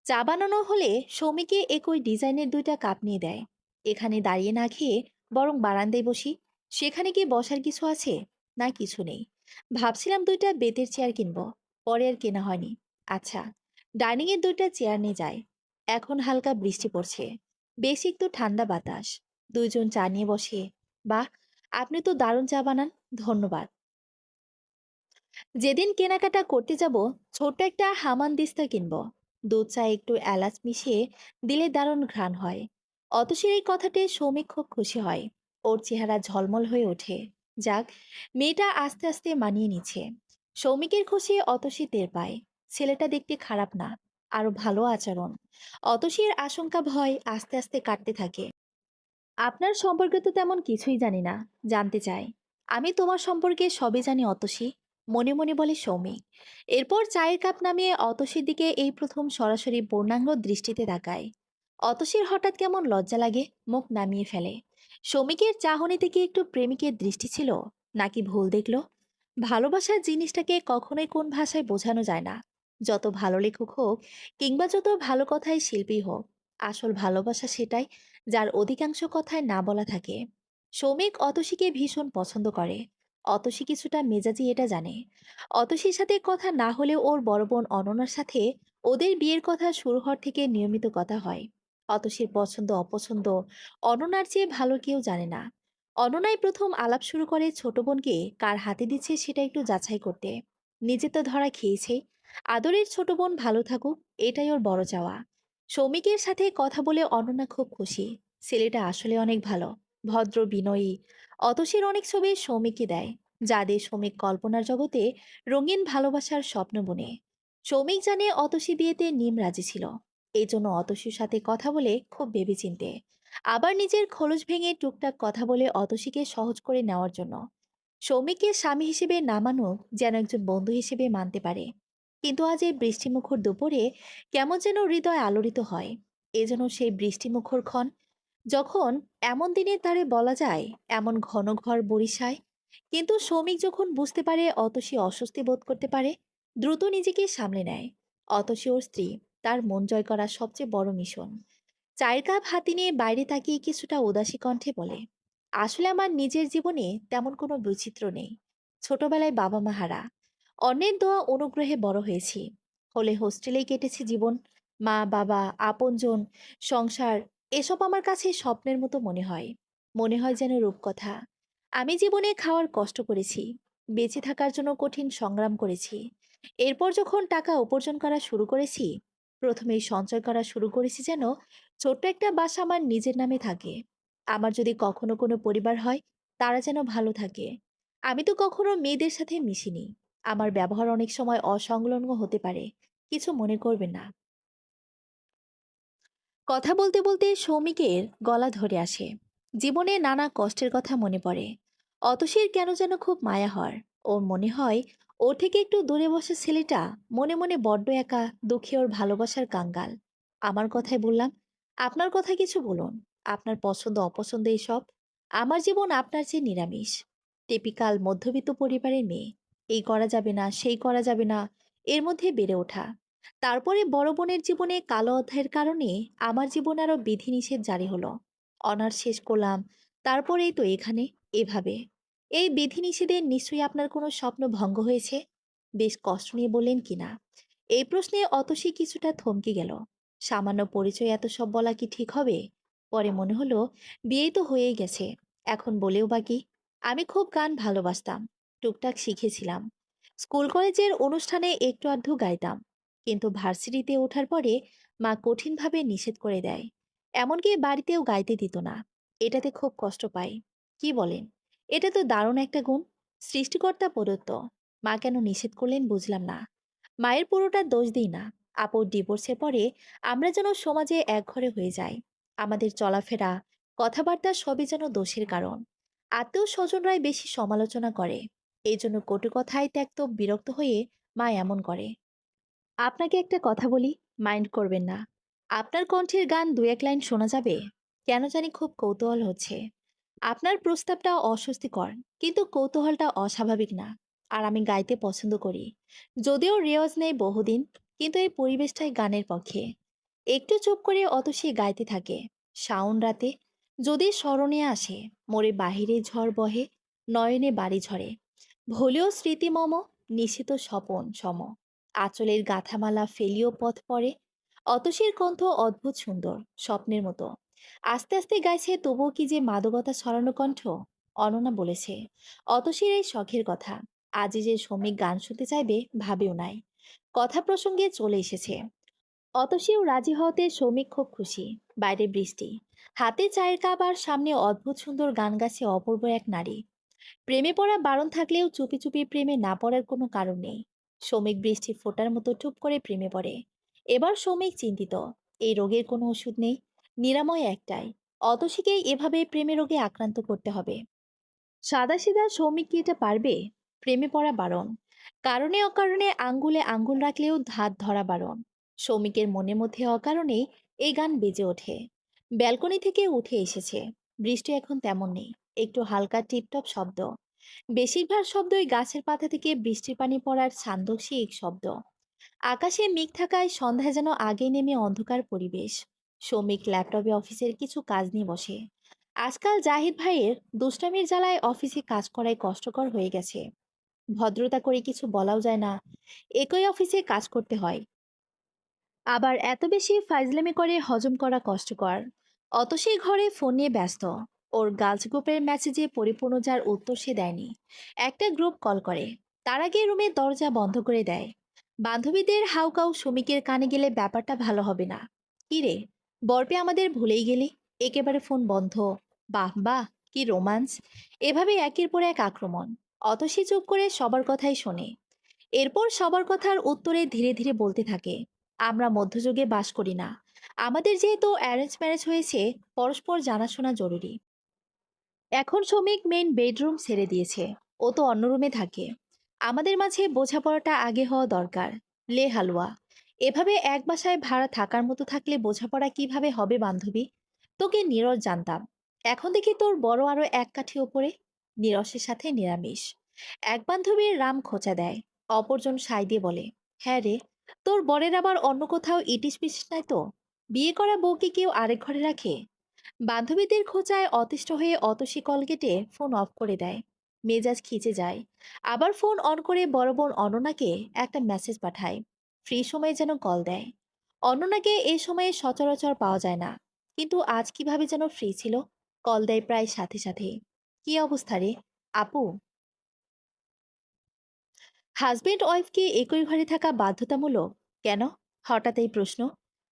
চা বানানো হলে সৌমিকে একই ডিজাইনের দুইটা কাপ নিয়ে দেয়। এখানে দাঁড়িয়ে না খেয়ে বরং বারান্দায় বসি। সেখানে কি বসার কিছু আছে? না, কিছু নেই। ভাবছিলাম দুইটা বেতের চেয়ার কিনবো, পরে আর কেনা হয়নি। আচ্ছা, ডাইনিং এর দুইটা চেয়ার নিয়ে যায়। এখন হালকা বৃষ্টি পড়ছে, বেশ একটু ঠান্ডা বাতাস। দুইজন চা নিয়ে বসে। বাহ, আপনি তো দারুণ চা বানান। ধন্যবাদ। যেদিন কেনাকাটা করতে যাব, ছোট্ট একটা হামানদিস্তা কিনবো। দুধ চা একটু এলাচ মিশিয়ে দিলে দারুণ ঘ্রাণ হয়। অতসীর এই কথাতে সৌমিক খুব খুশি হয়। ওর চেহারা ঝলমল হয়ে ওঠে। যাক, মেয়েটা আস্তে আস্তে মানিয়ে নিচ্ছে। সৌমিকের খুশি অতসী টের পায়। ছেলেটা দেখতে খারাপ না, আরো ভালো আচরণ। অতসীর আশঙ্কা ভয় আস্তে আস্তে কাটতে থাকে। আপনার সম্পর্কে তো তেমন কিছুই জানি না, জানতে চাই। আমি তোমার সম্পর্কে সবই জানি অতসী, মনে মনে বলে সৌমিক। এরপর চায়ের কাপ নামিয়ে অতসীর দিকে এই প্রথম সরাসরি পূর্ণাঙ্গ দৃষ্টিতে তাকায়। অতসীর হঠাৎ কেমন লজ্জা লাগে, মুখ নামিয়ে ফেলে। সৌমিকের চাহনিতে কি একটু প্রেমিকের দৃষ্টি ছিল, নাকি ভুল দেখলো? ভালোবাসার জিনিসটাকে কখনোই কোন ভাষায় বোঝানো যায় না। যত ভালো লেখক হোক কিংবা যত ভালো কথাই শিল্পী হোক, আসল ভালোবাসা সেটাই যার অধিকাংশ কথায় না বলা থাকে। সৌমিক অতসীকে ভীষণ পছন্দ করে। অতসী কিছুটা মেজাজি, এটা জানে। অতসীর সাথে কথা না হলেও ওর বড় বোন অনন্যার সাথে ওদের বিয়ের কথা শুরু হওয়ার থেকে নিয়মিত কথা হয়। অতসীর পছন্দ অপছন্দ অনন্যার চেয়ে ভালো কেউ জানে না। অনন্যাই প্রথম আলাপ শুরু করে ছোট বোনকে কার হাতে দিচ্ছে সেটা একটু যাচাই করতে। নিজে তো ধরা খেয়েছে। আদরের ছোট বোন ভালো থাকুক, এটাই ওর বড় চাওয়া। সৌমিকের সাথে কথা বলে অনন্যা খুব খুশি। ছেলেটা আসলে অনেক ভালো, ভদ্র, বিনয়ী। অতসীর অনেক ছবি সৌমিককে দেয়, যা দিয়ে সৌমিক কল্পনার জগতে রঙিন ভালোবাসার স্বপ্ন বুনে। সৌমিক জানে অতসী বিয়েতে নিম রাজি ছিল। এই জন্য অতসীর সাথে কথা বলে খুব ভেবেচিন্তে, আবার নিজের খোলস ভেঙে টুকটাক কথা বলে অতসীকে সহজ করে নেওয়ার জন্য। সৌমিককে স্বামী হিসেবে না মানুক, যেন একজন বন্ধু হিসেবে মানতে পারে। কিন্তু আজ এই বৃষ্টিমুখর দুপুরে কেমন যেন হৃদয় আলোড়িত হয়। এ যেন সেই বৃষ্টিমুখর ক্ষণ, যখন এমন দিনে তারে বলা যায় এমন ঘন ঘর বরিশায়। কিন্তু শ্রমিক যখন বুঝতে পারে অতসী অস্বস্তি বোধ করতে পারে, দ্রুত নিজেকে সামলে নেয়। অতসী ওর স্ত্রী, তার মন জয় করা সবচেয়ে বড় মিশন। চায়ের কাপ হাতে নিয়ে বাইরে তাকিয়ে কিছুটা উদাসী কণ্ঠে বলে, আসলে আমার নিজের জীবনে তেমন কোনো বৈচিত্র্য নেই। ছোটবেলায় বাবা মা হারা, অন্যের দোয়া অনুগ্রহে বড় হয়েছি। হলে হোস্টেলেই কেটেছে জীবন। মা বাবা, আপনজন, সংসার, এসব আমার কাছে স্বপ্নের মতো মনে হয়। মনে হয় যেন রূপকথা। আমি জীবনে খাওয়ার কষ্ট করেছি, বেঁচে থাকার জন্য কঠিন সংগ্রাম করেছি। এরপর যখন টাকা উপার্জন করা শুরু করেছি, প্রথমেই সঞ্চয় করা শুরু করেছি যেন ছোট্ট একটা বাসা আমার নিজের নামে থাকে। আমার যদি কখনো কোনো পরিবার হয়, তারা যেন ভালো থাকে। আমি তো কখনো মেয়েদের সাথে মিশিনি। আমার ব্যবহার অনেক সময় অসংলগ্ন হতে পারে, কিছু মনে করবেন না। কথা বলতে বলতে সৌমিকের গলা ধরে আসে। জীবনে নানা কষ্টের কথা মনে পড়ে। অতসীর কেন যেন খুব মায়া হয়। ওর মনে হয় ওর থেকে একটু দূরে বসা ছেলেটা মনে মনে বড্ড একা, দুঃখী, ওর ভালোবাসার কাঙ্গাল। আমার কথাই বললাম, আপনার কথা কিছু বলুন। আপনার পছন্দ অপছন্দ এসব। আমার জীবন আপনার চেয়ে নিরামিষ। টিপিক্যাল মধ্যবিত্ত পরিবারের মেয়ে। এই করা যাবে না, সেই করা যাবে না, এর মধ্যে বেড়ে ওঠা। তারপরে বড় বোনের জীবনে কালো অধ্যায়ের কারণে আমার জীবনে আরো বিধিনিষেধ জারি হলো। অনার্স শেষ করলাম, তারপরেই তো এখানে, এভাবে। এই বিধিনিষেধে নিশ্চয়ই আপনার কোনো স্বপ্ন ভঙ্গ হয়েছে? বেশ কষ্ট নিয়ে বললেন কিনা। এই প্রশ্নে অতসী কিছুটা থমকে গেল। সামান্য পরিচয় এত সব বলা কি ঠিক হবে? পরে মনে হলো বিয়েই তো হয়েই গেছে, এখন বলেও বাকি। আমি খুব গান ভালোবাসতাম, টুকটাক শিখেছিলাম, স্কুল কলেজের অনুষ্ঠানে একটু আধটু গাইতাম। কিন্তু ভার্সিটিতে ওঠার পরে মা কঠিনভাবে নিষেধ করে দেয়, এমনকি বাড়িতেও গাইতে দিত না। এটাতে খুব কষ্ট পাই। কি বলেন? এটা তো দারুণ একটা গুণ, সৃষ্টিকর্তা প্রদত্ত। মা কেন নিষেধ করলেন বুঝলাম না। মায়ের পুরোটা দোষ দিই না। আপুর ডিভোর্সের পরে আমরা যেন সমাজে একঘরে হয়ে যাই। আমাদের চলাফেরা, কথাবার্তা সবই যেন দোষের কারণ। আত্মীয় স্বজনরাই বেশি সমালোচনা করে। এই জন্য কটু কথায় ত্যক্ত বিরক্ত হয়ে মা এমন করে। আপনাকে একটা কথা বলি, মাইন্ড করবেন না। আপনার কণ্ঠের গান দু এক লাইন শোনা যাবে? কেন জানি খুব কৌতূহল হচ্ছে। আপনার প্রস্তাবটা অস্বস্তিকর, কিন্তু কৌতূহলটা অস্বাভাবিক না। আর আমি গাইতে পছন্দ করি, যদিও রেওয়াজ নেই বহুদিন, কিন্তু এই পরিবেশটাই গানের পক্ষে। একটু চুপ করে অতসী গাইতে থাকে। শাওন রাতে যদি স্মরণে আসে, মোরে বাহিরে ঝড় বহে, নয়নে বাড়ি ঝরে, ভুলেও স্মৃতি মম, নিশিত স্বপন সম, আঁচলের গাথামালা ফেলিও পথ পড়ে। অতসীর কণ্ঠ অদ্ভুত সুন্দর, স্বপ্নের মতো। আস্তে আস্তে গাইছে, তবুও কি যে মাদকতা ছড়ানো কণ্ঠ। অনন্যা বলেছে অতসীর এই শখের কথা। আজ যে শ্রমিক গান শুনতে চাইবে ভাবেও নাই। কথা প্রসঙ্গে চলে এসেছে। অতসীও রাজি হওয়াতে সৌমিক খুব খুশি। বাইরে বৃষ্টি, হাতে চায়ের কাপ আর সামনে অদ্ভুত সুন্দর গান গাছে অপূর্ব এক নারী। প্রেমে পড়া বারণ থাকলেও চুপি চুপি প্রেমে না পড়ার কোনো কারণ নেই। সৌমিক বৃষ্টি ফোটার মতো টুপ করে প্রেমে পড়ে। এবার সৌমিক চিন্তিত, এই রোগের কোনো ওষুধ নেই, নিরাময় একটাই। অতসীকেই এভাবে প্রেমে রোগে আক্রান্ত করতে হবে। সাদাসিধা সৌমিক কি এটা পারবে? প্রেমে পড়া বারণ, কারণে অকারণে আঙ্গুলে আঙ্গুল রাখলেও ধাত ধরা বারণ। সৌমিকের মনের মধ্যে অকারণেই এই গান বেজে ওঠে। ব্যালকনি থেকে উঠে এসেছে। বৃষ্টি এখন তেমন নেই, একটু হালকা টিপটপ শব্দ। বেশিরভাগ শব্দই গাছের পাতা থেকে বৃষ্টির পানি পড়ার ছান্দসিক শব্দ। আকাশে মেঘ থাকায় সন্ধ্যায় যেন আগে নেমে অন্ধকার পরিবেশ। শ্রমিক ল্যাপটপে অফিসের কিছু কাজ নিয়ে বসে। আজকাল জাহিদ ভাইয়ের দুষ্টামির জ্বালায় অফিসে কাজ করাই কষ্টকর হয়ে গেছে। ভদ্রতা করে কিছু বলাও যায় না, একই অফিসে কাজ করতে হয়। আবার এত বেশি ফাইজলামি করে হজম করা কষ্টকর। অত সেই ঘরে ফোন নিয়ে ব্যস্ত। ওর গার্লস গ্রুপের মেসেজে পরিপূর্ণ যার উত্তর সে দেয়নি। একটা গ্রুপ কল করে, তার আগে রুমের দরজা বন্ধ করে দেয়। বান্ধবীদের হাউকাউ শ্রমিকের কানে গেলে ব্যাপারটা ভালো হবে না। কিরে, বরপে আমাদের ভুলেই গেলি? একেবারে ফোন বন্ধ। বাহ বাহ, কি রোমান্স! এভাবে একের পর এক আক্রমণ। অতসী চুপ করে সবার কথাই শোনে। এরপর সবার কথার উত্তরে ধীরে ধীরে বলতে থাকে, আমরা মধ্যযুগে বাস করি না। আমাদের যেহেতু অ্যারেঞ্জ ম্যারেজ হয়েছে, পরস্পর জানাশোনা জরুরি। এখন শ্রমিক মেইন বেডরুম ছেড়ে দিয়েছে, ও তো অন্য রুমে থাকে। আমাদের মাঝে বোঝাপড়াটা আগে হওয়া দরকার। লে হালুয়া, এভাবে এক বাসায় ভাড়া থাকার মতো থাকলে বোঝাপড়া কিভাবে হবে বান্ধবী? তোকে নীরস জানতাম, এখন দেখি তোর বড় আরো এক কাঠি ওপরে। নীরসের সাথে নিরামিষ। এক বান্ধবীর রাম খোঁচা দেয়, অপরজন সাই দিয়ে বলে, হ্যাঁ রে, তোর বরের আবার অন্য কোথাও ইটিস পিটিস নাই তো? বিয়ে করা বউকে কেউ আরেক ঘরে রাখে? বান্ধবীদের খোঁচায় অতিষ্ঠ হয়ে অতসী কল কেটে ফোন অফ করে দেয়। মেজাজ খিচে যায়। আবার ফোন অন করে বড় বোন অননাকে একটা মেসেজ পাঠায়, ফ্রি সময়ে যেন কল দেয়। অননাকে এই সময়ে সচরাচর পাওয়া যায় না, কিন্তু আজ কিভাবে যেন ফ্রি ছিল। কল দেয় প্রায় সাথে সাথে। কি অবস্থা রে আপু? হাজবেন্ড ওয়াইফকে একই ঘরে থাকা বাধ্যতামূলক কেন? হঠাৎ এই প্রশ্ন।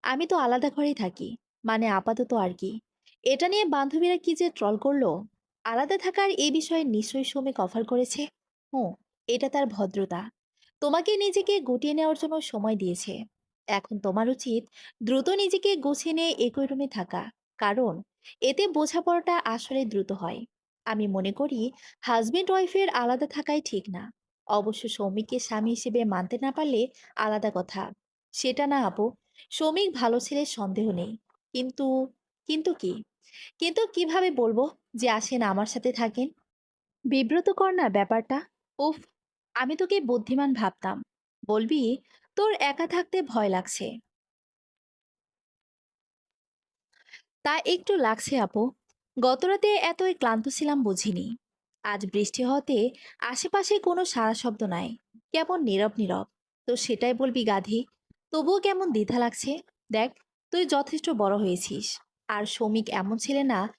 আমি তো আলাদা ঘরেই থাকি, মানে আপাতত আর কি। এটা নিয়ে বান্ধবীরা কি যে ট্রল করলো। আলাদা থাকার এই বিষয়ে নিশ্চয়ই শ্রমিক অফার করেছে। হুঁ, এটা তার ভদ্রতা। তোমাকে নিজেকে গুটিয়ে নেওয়ার জন্য সময় দিয়েছে। এখন তোমার উচিত দ্রুত নিজেকে গুছিয়ে নিয়ে একই রুমে থাকা, কারণ এতে বোঝাপড়াটা আসলে দ্রুত হয়। আমি মনে করি হাজবেন্ড ওয়াইফের আলাদা থাকাই ঠিক না। অবশ্য সৌমিককে স্বামী হিসেবে মানতে না পারলে আলাদা কথা। সেটা না আপু, সৌমিক ভালো ছেলে সন্দেহ নেই। কিন্তু, কিন্তু কি? কিন্তু কিভাবে বলবো যে আসেন আমার সাথে থাকেন? বিব্রতকর না ব্যাপারটা? উফ, আমি তোকে বুদ্ধিমান ভাবতাম। বলবি তোর একা থাকতে ভয় লাগছে। তা একটু লাগছে আপু। গতরাতে এতই ক্লান্ত ছিলাম বুঝিনি। আজ বৃষ্টি হতে আশেপাশে কোনো সারা শব্দ নাই, কেমন নীরব নীরব। তো সেটাই বলবি গাধি? তবুও কেমন দ্বিধা লাগছে। দেখ, তুই যথেষ্ট বড় হয়েছিস। আর শ্রমিক এমন ছেলে না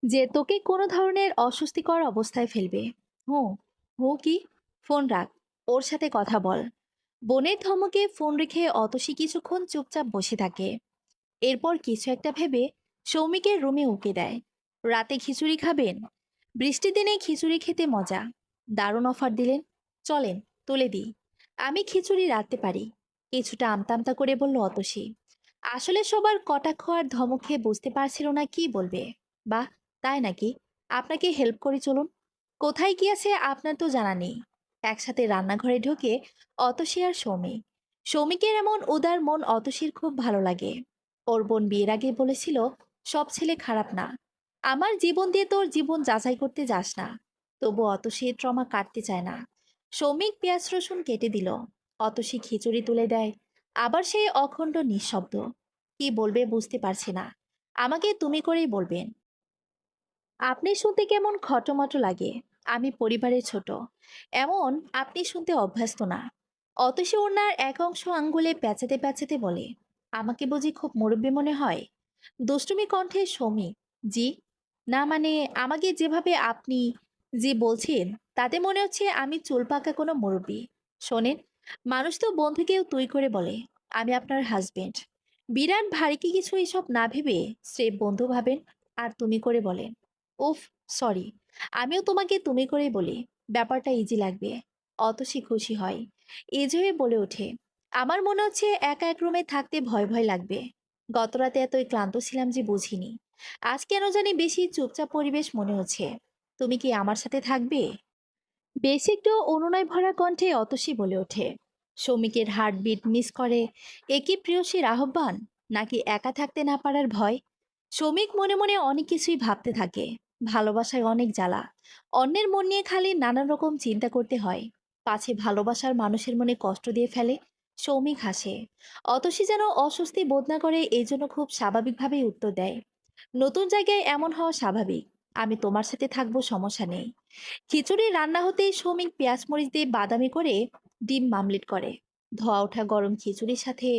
যে তোকে কোনো ধরনের অস্বস্তিকর অবস্থায় ফেলবে। হুঁ। হু কি? ফোন রাখ, ওর সাথে কথা বল। বোনের ধমকে ফোন রেখে অতসী কিছুক্ষণ চুপচাপ বসে থাকে। এরপর কিছু একটা ভেবে সৌমিকের রুমে উকি দেয়। রাতে খিচুড়ি খাবেন? বৃষ্টির দিনে খিচুড়ি খেতে মজা। দারুণ অফার দিলেন। চলেন, তুলে দিই। আমি খিচুড়ি রাঁধতে পারি। কিছুটা আমতা আমতা করে বলল অতসী। আসলে সবার কটাক্ষ আর ধমক খেয়ে বুঝতে পারছিল না কি বলবে। বাহ, তাই নাকি? আপনাকে হেল্প করি চলুন। কোথায় কি আছে আপনার তো জানা নেই। একসাথে রান্নাঘরে ঢুকে অতসী আর সৌমিক। সৌমিকের এমন উদার মন অতসীর খুব ভালো লাগে। ওর বোন বিয়ের আগে বলেছিল, সব ছেলে খারাপ না। আমার জীবন দিয়ে তোর জীবন যাচাই করতে যাস না। তবু অতসী ট্রমা কাটতে চায় না। সৌমিক পেঁয়াজ রসুন কেটে দিল। অতসী খিচুড়ি তুলে দেয়। আবার সেই অখণ্ড নিঃশব্দ। কি বলবে বুঝতে পারছি না। আমাকে তুমি করেই বলবেন। আপনি শুনতে কেমন খটোমটো লাগে। আমি পরিবারের ছোট, এমন আপনি শুনতে অভ্যস্ত না। অতসী ওনার এক অংশ আঙ্গুলে প্যাঁচাতে প্যাঁচাতে বলে, আমাকে বুঝি খুব মুরব্বী মনে হয়? দুষ্টুমি কণ্ঠে সমী। জি। না মানে, আমাকে যেভাবে আপনি জি বলছেন, তাতে মনে হচ্ছে আমি চুল পাকা কোনো মুরব্বী। শোনেন, মানুষ তো বন্ধুকেও তুই করে বলে। আমি আপনার হাজবেন্ড। বিরাট ভারী কি কিছু এসব না ভেবে স্রেফ বন্ধু ভাবেন। আর তুমি করে বলেন। উফ, সরি। আমিও তোমাকে তুমি করেই বলি। ব্যাপারটা ইজি লাগবে। অতসী খুশি হয়। এজ হয়ে বলে ওঠে, আমার মনে হচ্ছে একা এক রুমে থাকতে ভয় ভয় লাগবে। গতরাতে এতই ক্লান্ত ছিলাম যে বুঝিনি। আজ কেন জানি বেশি চুপচাপ পরিবেশ মনে হচ্ছে। তুমি কি আমার সাথে থাকবে? বেশ একটু অনুনয় ভরা কণ্ঠে অতসী বলে ওঠে। শ্রমিকের হার্টবিট মিস করে। এ কি প্রিয়সীর আহ্বান, নাকি একা থাকতে না পারার ভয়? শ্রমিক মনে মনে অনেক কিছুই ভাবতে থাকে। ভালোবাসায় অনেক জ্বালা। অন্যের মন নিয়ে খালি নানান রকম চিন্তা করতে হয়। পাছে ভালোবাসার মানুষের মনে কষ্ট দিয়ে ফেলে। সৌমিক হাসে। অতসী যেন অস্বস্তি বোধ না করে, এই জন্য খুব স্বাভাবিকভাবেই উত্তর দেয়। নতুন জায়গায় এমন হওয়া স্বাভাবিক। আমি তোমার সাথে থাকবো, সমস্যা নেই। খিচুড়ি রান্না হতেই সৌমিক পেঁয়াজ মরিচ দিয়ে বাদামি করে ডিম মামলেট করে। ধোয়া ওঠা গরম খিচুড়ির সাথে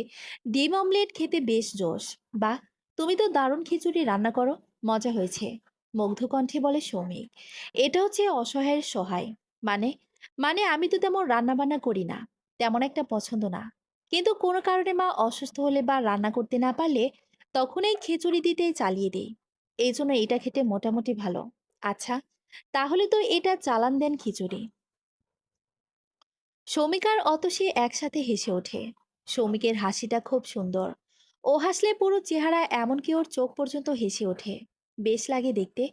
ডিম অমলেট খেতে বেশ জোশ। বা, তুমি তো দারুণ খিচুড়ি রান্না করো। মজা হয়েছে। মুগ্ধ কণ্ঠে বলে সৌমিক। এটা হচ্ছে অসহায়ের সহায়। মানে মানে আমি তো তেমন রান্না বান্না করি না। তেমন একটা পছন্দ না। কিন্তু কোনো কারণে মা অসুস্থ হলে বা রান্না করতে না পারলে তখন এই খিচুড়ি দিতেই চালিয়ে দিই। এই জন্য এটা খেতে মোটামুটি ভালো। আচ্ছা, তাহলে তো এটা চালান দেন খিচুড়ি। সৌমিক আর অতসী একসাথে হেসে ওঠে। সৌমিকের হাসিটা খুব সুন্দর। ও হাসলে পুরো চেহারা, এমনকি ওর চোখ পর্যন্ত হেসে ওঠে। বেশ লাগে দেখতে।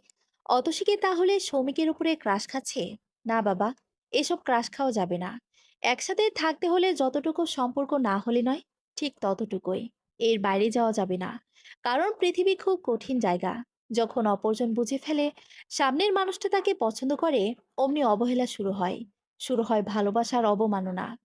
অতসীকে তাহলে সৌমিকের উপরে ক্রাশ খাচ্ছে? না বাবা, এসব ক্রাশ খাওয়া যাবে না। একসাথে থাকতে হলে যতটুকু সম্পর্ক না হলে নয়, ঠিক ততটুকুই। এর বাইরে যাওয়া যাবে না। কারণ পৃথিবী খুব কঠিন জায়গা। যখন অপরজন বুঝে ফেলে সামনের মানুষটা তাকে পছন্দ করে, অমনি অবহেলা শুরু হয়। শুরু হয় ভালোবাসার অবমাননা।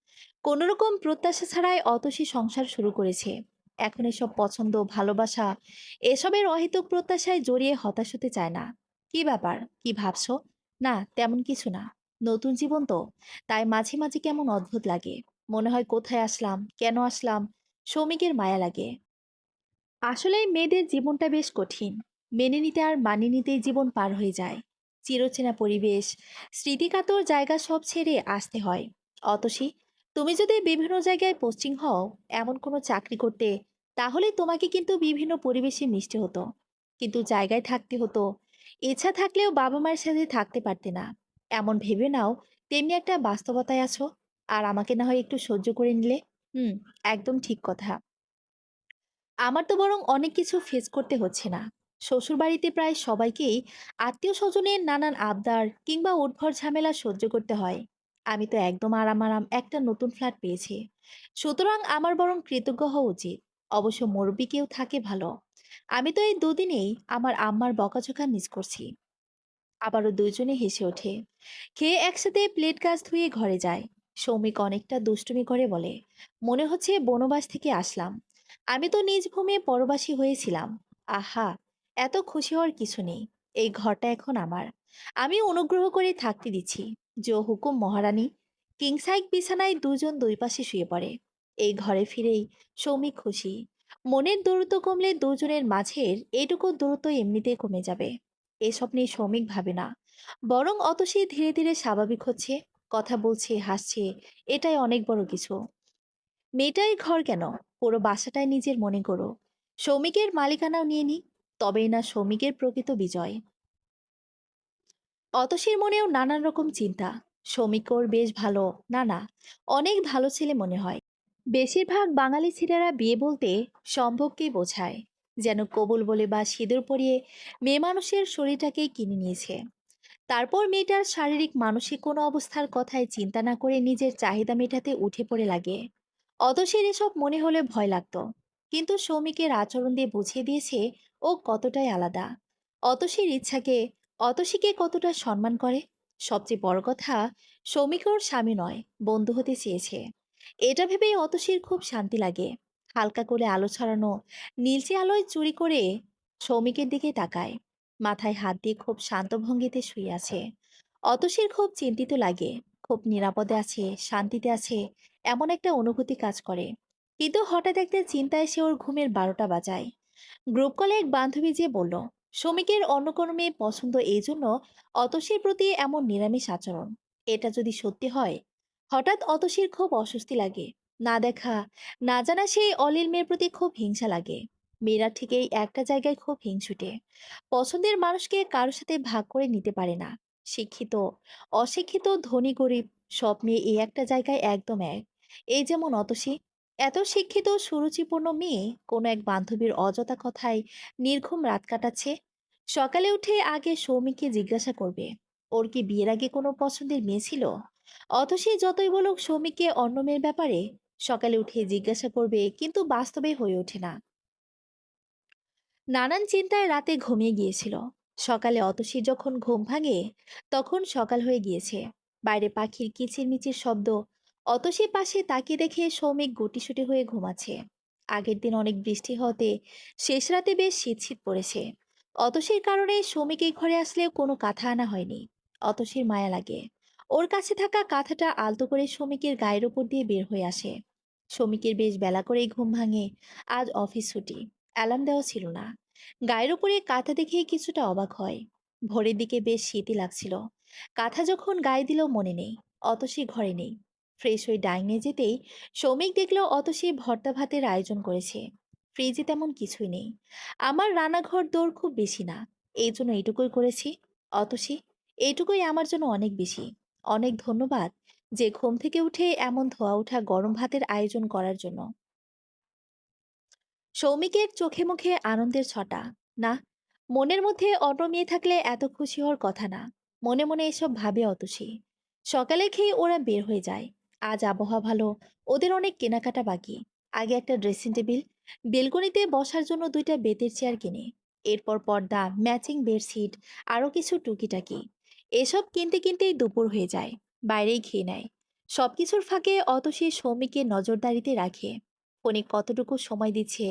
কোনোরকম প্রত্যাশা ছাড়াই অতসী সংসার শুরু করেছে। এখন এসব পছন্দ, ভালোবাসা, এসবের অহেতুক প্রত্যাশায় জড়িয়ে হতাশ হতে চায় না। কি ব্যাপার, কি ভাবছো? না, তেমন কিছু না। নতুন জীবন তো, তাই মাঝে মাঝে কেমন অদ্ভুত লাগে। মনে হয় কোথায় আসলাম, কেন আসলাম। শ্রমিকের মায়া লাগে। আসলে মেয়েদের জীবনটা বেশ কঠিন। মেনে নিতে আর মানিয়ে নিতেই জীবন পার হয়ে যায়। চিরচেনা পরিবেশ, স্মৃতিকাতর জায়গা সব ছেড়ে আসতে হয়। অতসী, তুমি যদি বিভিন্ন জায়গায় পোস্টিং হও, এমন কোনো চাকরি করতে, তাহলে তোমাকে কিন্তু বিভিন্ন পরিবেশে মিশতে হতো। কিন্তু জায়গায় থাকতে হতো। ইচ্ছা থাকলেও বাবা মায়ের সাথে থাকতে পারতে না। এমন ভেবে নাও তেমনি একটা বাস্তবতায় আছো। আর আমাকে না হয় একটু সহ্য করে নিলে। হুম, একদম ঠিক কথা। আমার তো বরং অনেক কিছু ফেস করতে হচ্ছে না। শ্বশুরবাড়িতে প্রায় সবাইকেই আত্মীয় স্বজনের নানান আবদার কিংবা উদ্ভট ঝামেলা সহ্য করতে হয়। আমি তো একদম আরাম আরাম একটা নতুন ফ্ল্যাট পেয়েছি। সুতরাং আমার বরং কৃতজ্ঞ হওয়া উচিত। অবশ্য মুরব্বি কেউ থাকে ভালো। আমি তো এই দুদিনেই আমার আম্মার বকাঝকা মিস করছি। আবারও দুইজনে হেসে ওঠে। খেয়ে একসাথে প্লেট কাজ ধুয়ে ঘরে যায়। সৌমিক অনেকটা দুষ্টুমি করে বলে, মনে হচ্ছে বনবাস থেকে আসলাম। আমি তো নিজ ভূমে পরবাসী হয়েছিলাম। আহা, এত খুশি হওয়ার কিছু নেই। এই ঘরটা এখন আমার। আমি অনুগ্রহ করে থাকতে দিচ্ছি। জো হুকুম মহারানী। কিং সাইড বিছানায় দুজন দুই পাশে শুয়ে পড়ে। এই ঘরে ফিরেই সৌমিক খুশি। মনের দূরত্ব কমলে দুজনের মাঝের এটুকু দূরত্ব এমনিতেই কমে যাবে। এসব নিয়ে সৌমিক ভাবে না, বরং অতসী ধীরে ধীরে স্বাভাবিক হচ্ছে, কথা বলছে, হাসছে। এটাই অনেক বড় কিছু। মেয়েটাই ঘর কেন, পুরো বাসাটাই নিজের মনে করো। সৌমিকের মালিকানাও নিয়ে নি, তবেই না সৌমিকের প্রকৃত বিজয়। অতসীর মনেও নানান রকম চিন্তা। সৌমিক ওর বেশ ভালো, না না, অনেক ভালো ছেলে মনে হয়। বেশিরভাগ বাঙালি ছেলেরা বিয়ে বলতে সম্ভবকেই বোঝায়, যেন কবুল বলে বা সিঁদুর পরিয়ে মেয়ে মানুষের শরীরটাকেই কিনে নিয়েছে। তারপর মেয়েটার শারীরিক মানসিক কোনো অবস্থার কথায় চিন্তা না করে নিজের চাহিদা মেটাতে উঠে পড়ে লাগে। অতসীর এসব মনে হলে ভয় লাগতো, কিন্তু সৌমিকের আচরণ দিয়ে বুঝিয়ে দিয়েছে ও কতটাই আলাদা। অতসীর ইচ্ছাকে, অতসীকে কতটা সম্মান করে। সবচেয়ে বড় কথা, সৌমিক ওর স্বামী নয়, বন্ধু হতে চেয়েছে। এটা ভেবেই অতসীর খুব শান্তি লাগে। হালকা করে আলো ছড়ানো নীলচে আলোয় চুরি করে সৌমিকের দিকে তাকায়। মাথায় হাত দিয়ে খুব শান্ত ভঙ্গিতে শুয়ে আছে। অতসীর খুব চিন্তিত লাগে, খুব নিরাপদে আছে, শান্তিতে আছে, এমন একটা অনুভূতি কাজ করে। কিন্তু হঠাৎ একটা চিন্তা এসে ওর ঘুমের 12টা বাজায়। গ্রুপ কলে এক বান্ধবী যে বলল শ্রমিকের অন্য কোনো মেয়ে পছন্দ, এই জন্য অতসীর প্রতি এমন নিরামিষ আচরণ। এটা যদি সত্যি হয়, হঠাৎ অতসীর খুব অস্বস্তি লাগে। না দেখা, না জানা সেই অলিল মেয়ের প্রতি খুব হিংসা লাগে। মেয়েরা ঠিক এই একটা জায়গায় খুব হিংসুটে। পছন্দের মানুষকে কারোর সাথে ভাগ করে নিতে পারে না। শিক্ষিত, অশিক্ষিত, ধনী গরিব, সব মেয়ে এই একটা জায়গায় একদম এক। এই যেমন অতসী, এত শিক্ষিত সুরুচিপূর্ণ মেয়ে কোনো এক বান্ধবীর অযথা কথায় নির্ঘুম রাত কাটাচ্ছে। সকালে উঠে আগে সৌমিককে জিজ্ঞাসা করবে ওর কি বিয়ের আগে কোনো পছন্দের মেয়ে ছিল। অতসী যতই বলুক সৌমিককে অন্য মেয়ের ব্যাপারে, সকালে উঠে জিজ্ঞাসা করবে, কিন্তু বাস্তবে হয়ে ওঠে না। নানান চিন্তায় রাতে ঘুমিয়ে গিয়েছিল। সকালে অতসী যখন ঘুম ভাঙে, তখন সকাল হয়ে গিয়েছে। বাইরে পাখির কিচিরমিচির শব্দ। অতসী পাশে তাকিয়ে দেখে সৌমিক গুটিসুটি হয়ে ঘুমাচ্ছে। আগের দিন অনেক বৃষ্টি হতে শেষ রাতে বেশ শীত শীত পড়েছে। অতসীর কারণে সৌমিক এই ঘরে আসলেও কোনো কাঁথা আনা হয়নি। অতসীর মায়া লাগে। ওর কাছে থাকা কাঁথাটা আলতো করে সৌমিকের গায়ের উপর দিয়ে বের হয়ে আসে। সৌমিকের বেশ বেলা করেই ঘুম ভাঙে। আজ অফিস ছুটি, অ্যালার্ম দেওয়া ছিল না। গায়ের উপরে কাঁথা দেখে কিছুটা অবাক হয়। ভোরের দিকে বেশ শীতই লাগছিল। কাঁথা যখন গায়ে দিল মনে নেই অতসী ঘরে নেই। ফ্রেশ হয়ে ডাইনে যেতেই সৌমিক দেখল অতসী ভর্তা ভাতের আয়োজন করেছে। ফ্রিজে তেমন কিছুই নেই। আমার রান্নাঘর দৌড় খুব বেশি না, এই জন্য এইটুকুই করেছি। অতসী, এইটুকুই আমার জন্য অনেক বেশি। অনেক ধন্যবাদ যে ঘুম থেকে উঠে এমন ধোয়া ওঠা গরম ভাতের আয়োজন করার জন্য। সৌমিকের চোখে মুখে আনন্দের ছটা। না, মনের মধ্যে অন্য মেয়ে থাকলে এত খুশি হওয়ার কথা না। মনে মনে এসব ভাবে অতসী। সকালে খেয়ে ওরা বের হয়ে যায়। আজ আবহাওয়া ভালো, ওদের অনেক কেনাকাটা বাকি। আগে একটা ড্রেসিং টেবিল, বেলকনিতে বসার জন্য দুইটা বেতের চেয়ার কিনে, এরপর পর্দা, ম্যাচিং বেডশিট, আরো কিছু টুকিটাকি। এসব কিনতে কিনতেই দুপুর হয়ে যায়। বাইরেই খেয়ে নেয়। সবকিছুর ফাঁকে অতসী সৌমিকে নজরদারিতে রাখে। ফোনে কতটুকু সময় দিচ্ছে,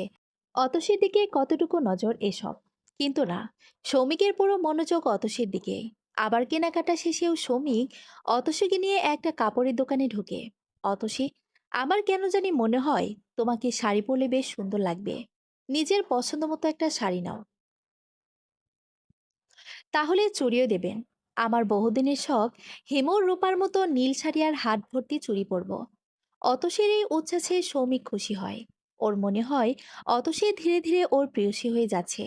অতসীর দিকে কতটুকু নজর, এসব। কিন্তু না, সৌমিকের পুরো মনোযোগ অতসীর দিকে। আবার কেনাকাটা শেষেও সৌমিক অতসীকে নিয়ে একটা কাপড়ের দোকানে ঢুকে। অতসী, আমার কেন জানি মনে হয় তোমাকে শাড়ি পরলে বেশ সুন্দর লাগবে। নিজের পছন্দ মতো একটা শাড়ি নাও, তাহলে চুড়িও দেবেন। আমার বহুদিনের শখ হেমর রূপার মতো নীল শাড়ি আর হাত ভর্তি চুড়ি পরব। অতসীর এই উচ্ছ্বাসে সৌমিক খুশি হয়। ওর মনে হয় অতসী ধীরে ধীরে ওর প্রেয়সী হয়ে যাচ্ছে।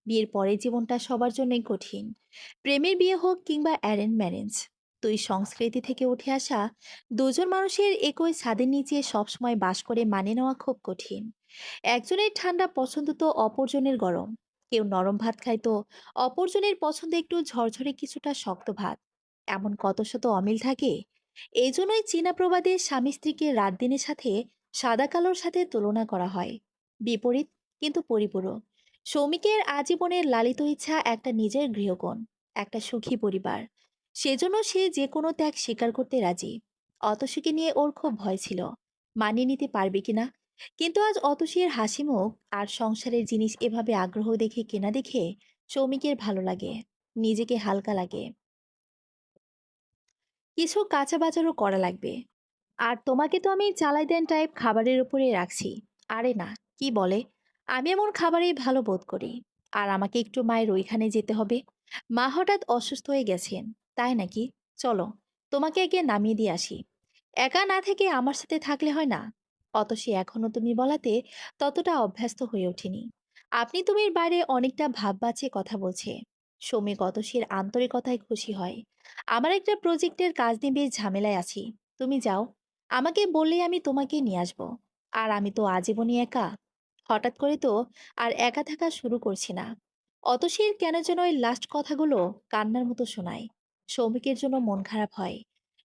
বিয়ের পরে জীবনটা সবার জন্যই কঠিন। প্রেমের বিয়ে হোক কিংবা অ্যারেঞ্জ ম্যারেঞ্জ, দুই সংস্কৃতি থেকে উঠে আসা দুজন মানুষের একই ছাদের নিচে সবসময় বাস করে মানিয়ে নেওয়া খুব কঠিন। একজনের ঠান্ডা পছন্দ তো অপরজনের গরম। কেউ নরম ভাত খাইতো, অপরজনের পছন্দে একটু ঝরঝরে কিছুটা শক্ত ভাত। এমন কত শত অমিল থাকে। এই জন্যই চীনা প্রবাদে স্বামী স্ত্রীকে রাত দিনের সাথে সাদা কালোর সাথে তুলনা করা হয়। বিপরীত কিন্তু পরিপূরক। শ্রমিকের আজীবনের লালিত ইচ্ছা একটা নিজের গৃহকোণ, একটা সুখী পরিবার। সেজন্য সে যে কোনো ত্যাগ স্বীকার করতে রাজি। অতসীকে নিয়ে ওর খুব ভয় ছিল, মানিয়ে নিতে পারবে কিনা। কিন্তু আজ অতসীর হাসি মুখ আর সংসারের জিনিস এভাবে আগ্রহ দেখে কেনা দেখে সৌমিকের ভালো লাগে, নিজেকে হালকা লাগে। কিছু কাঁচা বাজারও করা লাগবে। আর তোমাকে তো আমি চালাই দেন টাইপ খাবারের উপরে রাখছি। আরে না, কি বলে? আমি এমন খাবারেই ভালো বোধ করি। আর আমাকে একটু মায়ের ওইখানে যেতে হবে। মা হঠাৎ অসুস্থ হয়ে গেছেন। তাই নাকি? চলো, তোমাকে আগে নামিয়ে দিয়ে আসি। একা না থেকে আমার সাথে থাকলে হয় না? অতসী এখনো তুমি বলাতে ততটা অভ্যস্ত হয়ে ওঠেনি। আপনি তুমির বাইরে অনেকটা ভাব বাঁচিয়ে কথা বলছে। শ্রমিক অতসীর আন্তরিকতায় খুশি হয়। আমার একটা প্রজেক্টের কাজ নিয়ে বেশ ঝামেলায় আছি। তুমি যাও, আমাকে বললেই আমি তোমাকে নিয়ে আসবো। আর আমি তো আজীবনই একা। হঠাৎ করে তো আর একা থাকা শুরু করছি না। অতসীর কেন যেন ওই লাস্ট কথাগুলো কান্নার মতো শোনায়। সৌমিকের জন্য মন খারাপ হয়।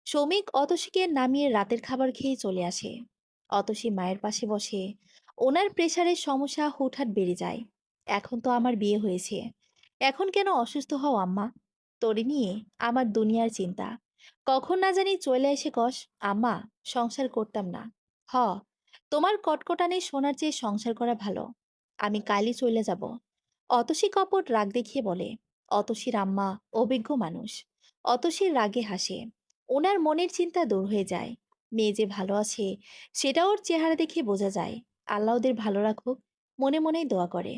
সৌমিক অতসীকে নামিয়ে রাতের খাবার খেয়ে চলে আসে। অতসী মায়ের পাশে বসে। ওনার প্রেশারের সমস্যা হুটহাট বেড়ে যায়। এখন তো আমার বিয়ে হয়েছে, এখন কেন অসুস্থ হও আম্মা? তোরে নিয়ে আমার দুনিয়ার চিন্তা। কখন না জানি চলে এসে কস, আম্মা সংসার করতাম না। হ, তোমার কটকটানে শোনার চেয়ে সংসার করা ভালো। আমি কালই চলে যাব। অতসী কপট রাগ দেখিয়ে বলে। অতসীর আম্মা অভিজ্ঞ মানুষ। অতসীর রাগে হাসে। ওনার মনের চিন্তা দূর হয়ে যায়। মেয়ে যে ভালো আছে সেটা ওর চেহারা দেখে বোঝা যায়। আল্লাহ ওদের ভালো রাখুক, মনে মনেই দোয়া করে।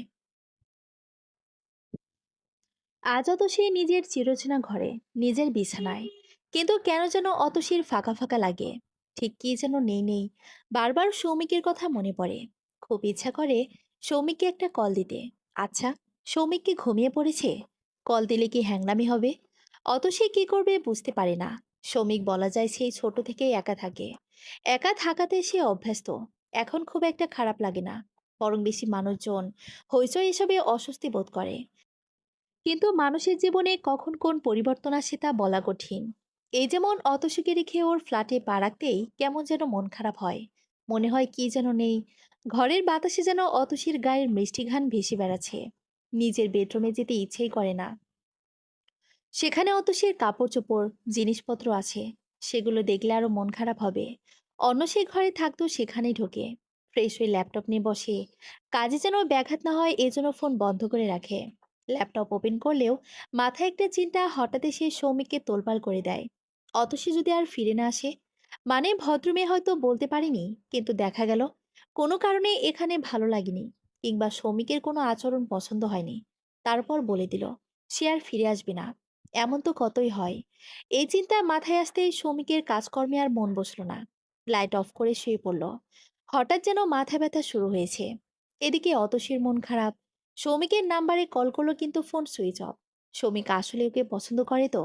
আজও তো সে নিজের চিরচেনা ঘরে, নিজের বিছানায়। কিন্তু কেন যেন অতসীর ফাঁকা ফাঁকা লাগে। ঠিক কি যেন নেই নেই। বারবার সৌমিকের কথা মনে পড়ে। খুব ইচ্ছা করে সৌমিককে একটা কল দিতে। আচ্ছা, সৌমিক কি ঘুমিয়ে পড়েছে? কল দিলে কি হ্যাংলামি হবে? অতসী কি করবে বুঝতে পারে না। সৌমিক বলা যায় সেই ছোট থেকেই একা থাকে। একা থাকাতে সে অভ্যস্ত। এখন খুব একটা খারাপ লাগে না। বরং বেশি মানুষজন, হইচই এসবে অস্বস্তি বোধ করে। কিন্তু মানুষের জীবনে কখন কোন পরিবর্তন আসে তা বলা কঠিন। এই যেমন অতসীকে রেখে ওর ফ্ল্যাটে পা রাখতেই কেমন যেন মন খারাপ হয়। মনে হয় কি যেন নেই। ঘরের বাতাসে যেন অতসীর গায়ের মিষ্টি ঘ্রাণ ভেসে বেড়াচ্ছে। নিজের বেডরুমে যেতে ইচ্ছেই করে না। সেখানে অতসীর কাপড় চোপড়, জিনিসপত্র আছে। সেগুলো দেখলে আরো মন খারাপ হবে। অন্য সে ঘরে থাকতো সেখানেই ঢোকে। ফ্রেশ হয়ে ল্যাপটপ নিয়ে বসে। কাজে যেন ব্যাঘাত না হয় এজন্য ফোন বন্ধ করে রাখে। ল্যাপটপ ওপেন করলেও মাথায় একটা চিন্তা হঠাৎ সে সৌমিককে তোলপাড় করে দেয়। অতসী যদি আর ফিরে না আসে, মানে ভদ্রমে হয়তো বলতে পারিনি, কিন্তু দেখা গেল কোনো কারণে এখানে ভালো লাগেনি, কিংবা সৌমিকের কোনো আচরণ পছন্দ হয়নি। তারপর বলে দিল সে আর ফিরে আসবে না। এমন তো কতই হয়। এই চিন্তা মাথায় আসতেই সৌমিকের কাজকর্মে আর মন বসলো না। লাইট অফ করে শুয়ে পড়ল। হঠাৎ যেন মাথা ব্যথা শুরু হয়েছে। এদিকে অতসীর মন খারাপ। সৌমিকের নাম্বারে কল করলো কিন্তু ফোন সুইচ অফ। সৌমিক আসলে ওকে পছন্দ করে তো?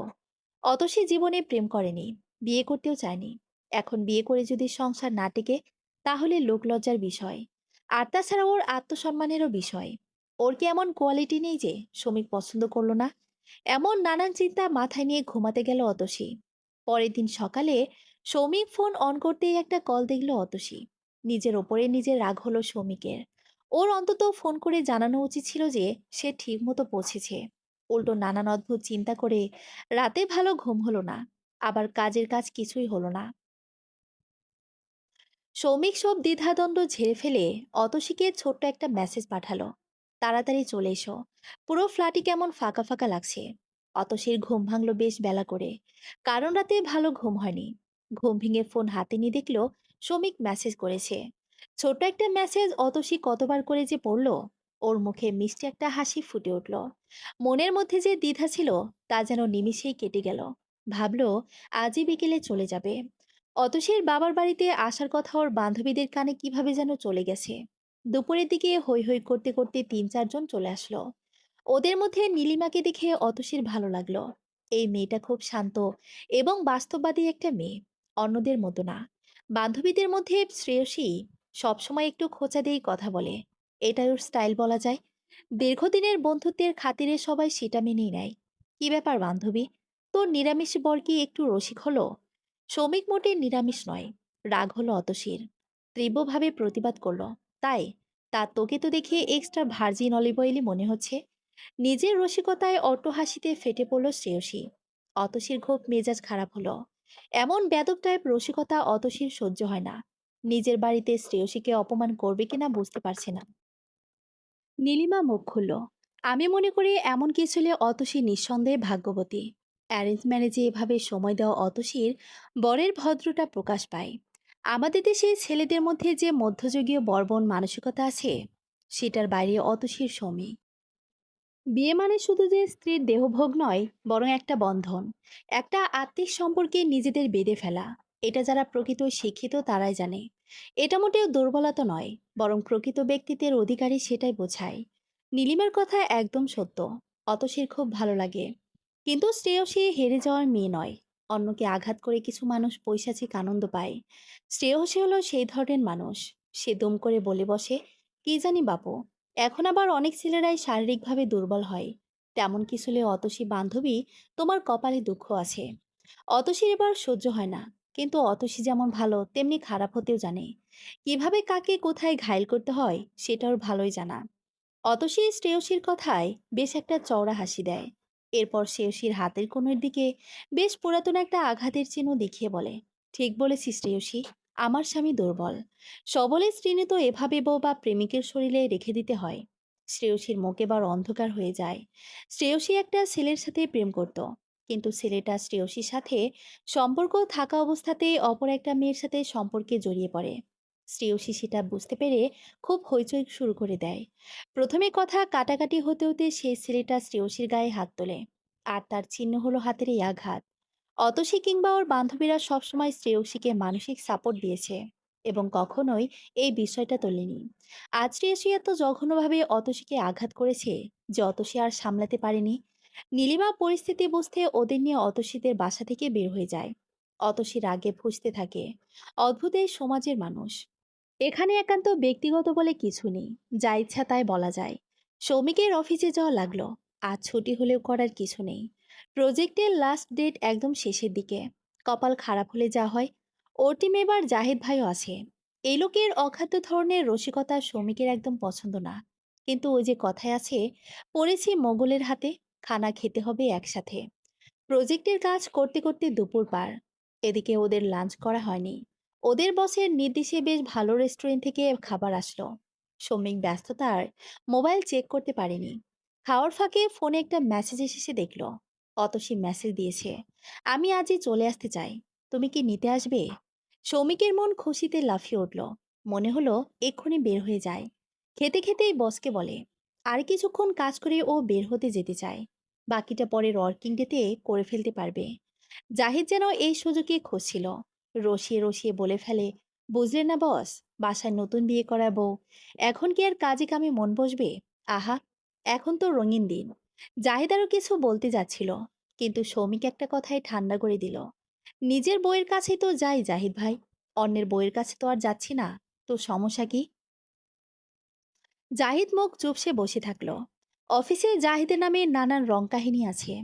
অতসী জীবনে প্রেম করেনি, বিয়ে করতেও চায়নি। এখন বিয়ে করে যদি সংসার না টেকে, তাহলে লোকলজ্জার বিষয়। আর তাছাড়া ওর আত্মসম্মানেরও বিষয়। ওর কি এমন কোয়ালিটি নেই যে শ্রমিক পছন্দ করলো না? এমন নানান চিন্তা মাথায় নিয়ে ঘুমাতে গেল অতসী। পরের দিন সকালে সৌমিক ফোন অন করতেই একটা কল দেখল অতসী। নিজের ওপরে নিজের রাগ হলো সৌমিকের। ওর অন্তত ফোন করে জানানো উচিত ছিল যে সে ঠিক মতো পৌঁছেছে। উল্টো নানান অদ্ভুত চিন্তা করে রাতে ভালো ঘুম হলো না। আবার কাজের কাজ কিছুই হলো না। সৌমিক সব দ্বিধাদ্বন্দ্ব ঝেড়ে ফেলে অতসীকে ছোট্ট একটা মেসেজ পাঠালো। তাড়াতাড়ি চলে এসো। পুরো ফ্ল্যাটই কেমন ফাঁকা ফাঁকা লাগছে। অতসীর ঘুম ভাঙলো বেশ বেলা করে। কারণ রাতে ভালো ঘুম হয়নি। ঘুম ভেঙে ফোন হাতে নিয়ে দেখলো সৌমিক মেসেজ করেছে। ছোট্ট একটা মেসেজ অতসী কতবার করে যে পড়লো। ওর মুখে মিষ্টি একটা হাসি ফুটে উঠল। মনের মধ্যে যে দ্বিধা ছিল তা যেন নিমিষেই কেটে গেল। ভাবলো আজই বিকেলে চলে যাবে। অতসীর বাবার বাড়িতে আসার কথা ওর বান্ধবীদের কানে কিভাবে যেন চলে গেছে। দুপুরের দিকে হই হই করতে করতে ৩-৪ জন চলে আসলো। ওদের মধ্যে নীলিমাকে দেখে অতসীর ভালো লাগলো। এই মেয়েটা খুব শান্ত এবং বাস্তববাদী একটা মেয়ে। অন্যদের মতো না। বান্ধবীদের মধ্যে শ্রেয়সী সবসময় একটু খোঁচা দিয়েই কথা বলে। এটাই ওর স্টাইল বলা যায়। দীর্ঘদিনের বন্ধুত্বের খাতিরে সবাই সেটা মেনেই নেয়। কি ব্যাপার বান্ধবী, তোর নিরামিষ বর কি একটু রসিক হলো? শ্রমিক মোটে নিরামিষ নয়। রাগ হলো অতসীর। তীব্রভাবে প্রতিবাদ করলো। তাই? তা তোকে তো দেখে এক্সট্রা ভার্জিন অলিভ অয়েলই মনে হচ্ছে। নিজের রসিকতায় অট্ট হাসিতে ফেটে পড়ল শ্রেয়সী। অতসীর খুব মেজাজ খারাপ হলো। এমন বেদব টাইপ রসিকতা অতসীর সহ্য হয় না। নিজের বাড়িতে শ্রেয়সীকে অপমান করবে কিনা বুঝতে পারছে না। নীলিমা মুখ খুলল। আমি মনে করি এমন কিছু হলে অতসী নিঃসন্দেহে ভাগ্যবতী। অ্যারেঞ্জ ম্যারেজে এভাবে সময় দেওয়া অতসীর বরের ভদ্রতা প্রকাশ পায়। আমাদের দেশে ছেলেদের মধ্যে যে মধ্যযুগীয় বর্বন মানসিকতা আছে, সেটার বাইরে অতসীর সমী। বিয়ে মানে শুধু যে স্ত্রীর দেহভোগ নয়, বরং একটা বন্ধন, একটা আত্মিক সম্পর্কে নিজেদের বেঁধে ফেলা। এটা যারা প্রকৃত শিক্ষিত তারাই জানে। এটা মোটেও দুর্বলতা নয়, বরং প্রকৃত ব্যক্তিত্বের অধিকারী সেটাই বোঝায়। নীলিমার কথা একদম সত্য। অতসীর খুব ভালো লাগে, কিন্তু শ্রেয়সী হেরে যাওয়ার মেয়ে নয়। অন্যকে আঘাত করে কিছু মানুষ পৈশাচিক আনন্দ পায়। শ্রেয়সী হলো সেই ধরনের মানুষ। সে দম করে বলে বসে, কি জানি বাপু, এখন আবার অনেক ছেলেরাই শারীরিকভাবে দুর্বল হয়। তেমন কিছু হলে অতসী বান্ধবী, তোমার কপালে দুঃখ আছে। অতসীর এবার সহ্য হয় না, কিন্তু অতসী যেমন ভালো তেমনি খারাপ হতেও জানে। কিভাবে কাকে কোথায় ঘায়েল করতে হয় সেটাও ভালোই জানা। অতসী শ্রেয়সীর কথায় বেশ একটা চওড়া হাসি দেয়। এরপর শ্রেয়সীর হাতের কোণের দিকে বেশ পুরাতন একটা আঘাতের চিহ্ন দেখিয়ে বলে, ঠিক বলেছিস শ্রেয়সী, আমার স্বামী দুর্বল। সবলের স্ত্রী তো এভাবে বউ বা প্রেমিকের শরীরে রেখে দিতে হয়। শ্রেয়সীর মুখ এবার অন্ধকার হয়ে যায়। শ্রেয়সী একটা ছেলের সাথে প্রেম করত, কিন্তু ছেলেটা শ্রেয়সীর সাথে সম্পর্ক থাকা অবস্থাতেই অপর একটা মেয়ের সাথে সম্পর্কে জড়িয়ে পড়ে। শ্রেয়সী সেটা বুঝতে পেরে খুব হইচই শুরু করে দেয়। প্রথমে কথা কাটাকাটি হতে হতে সেই ছেলেটা শ্রেয়সীর গায়ে হাত তোলে, আর তার চিহ্ন হলো হাতের এই আঘাত। অতসী কিংবা ওর বান্ধবীরা সবসময় শ্রেয়সীকে মানসিক সাপোর্ট দিয়েছে এবং কখনোই এই বিষয়টা তোলেনি। আজ শ্রেয়সী এত জঘন্যভাবে অতসীকে আঘাত করেছে যে অতসী আর সামলাতে পারেনি। নীলিমা পরিস্থিতি বুঝতে ওদের নিয়ে অতসীদের বাসা থেকে বের হয়ে যায়। অতসী রাগে ফুঁসতে থাকে। অদ্ভুত এই সমাজের মানুষ। এখানে একান্ত ব্যক্তিগত বলে কিছু নেই, যা ইচ্ছা তাই বলা যায়। শ্রমিকের অফিসে যাওয়া লাগলো, আজ ছুটি হলেও করার কিছু নেই। প্রজেক্টের লাস্ট ডেট একদম শেষের দিকে। কপাল খারাপ হলে যা হয়। ওর টিমে এবার জাহিদ ভাইও আছে। এই লোকের অখাদ্য ধরনের রসিকতা শ্রমিকের একদম পছন্দ না। কিন্তু ওই যে কথায় আছে, পড়েছি মোগলের হাতে, খানা খেতে হবে একসাথে। প্রজেক্টের কাজ করতে করতে দুপুর পার। এদিকে ওদের লাঞ্চ করা হয়নি। ওদের বসের নির্দেশে বেশ ভালো রেস্টুরেন্ট থেকে খাবার আসলো। শ্রমিক ব্যস্ততার মোবাইল চেক করতে পারেনি। খাওয়ার ফাঁকে ফোনে একটা মেসেজ এসেছে দেখলো। অতসী মেসেজ দিয়েছে, আমি আজই চলে আসতে চাই, তুমি কি নিতে আসবে? শ্রমিকের মন খুশিতে লাফিয়ে উঠল। মনে হলো এক্ষুনি বের হয়ে যায়। খেতে খেতেই বসকে বলে, আর কিছুক্ষণ কাজ করে ও বের হতে যেতে চায়। বাকিটা পরের ওয়ার্কিং ডেতে করে ফেলতে পারবে। জাহিদ যেন এই সুযোগে খুঁজছিল। রসিয়ে রসিয়ে বলে ফেলে, বুঝলেন না বস, বাসায় নতুন বিয়ে করা বউ, এখন কি আর কাজে কামে মন বসবে? আহা, এখন তো রঙিন দিন। জাহিদ আরও কিছু বলতে যাচ্ছিল, কিন্তু সৌমিক একটা কথায় ঠান্ডা করে দিল, নিজের বইয়ের কাছেই তো যাই জাহিদ ভাই, অন্যের বইয়ের কাছে তো আর যাচ্ছি না। তো সমস্যা কি? জাহিদ মুখ চুপসে বসে থাকলো। অফিসে জাহিদের নামে নানান রং কাহিনী আছে।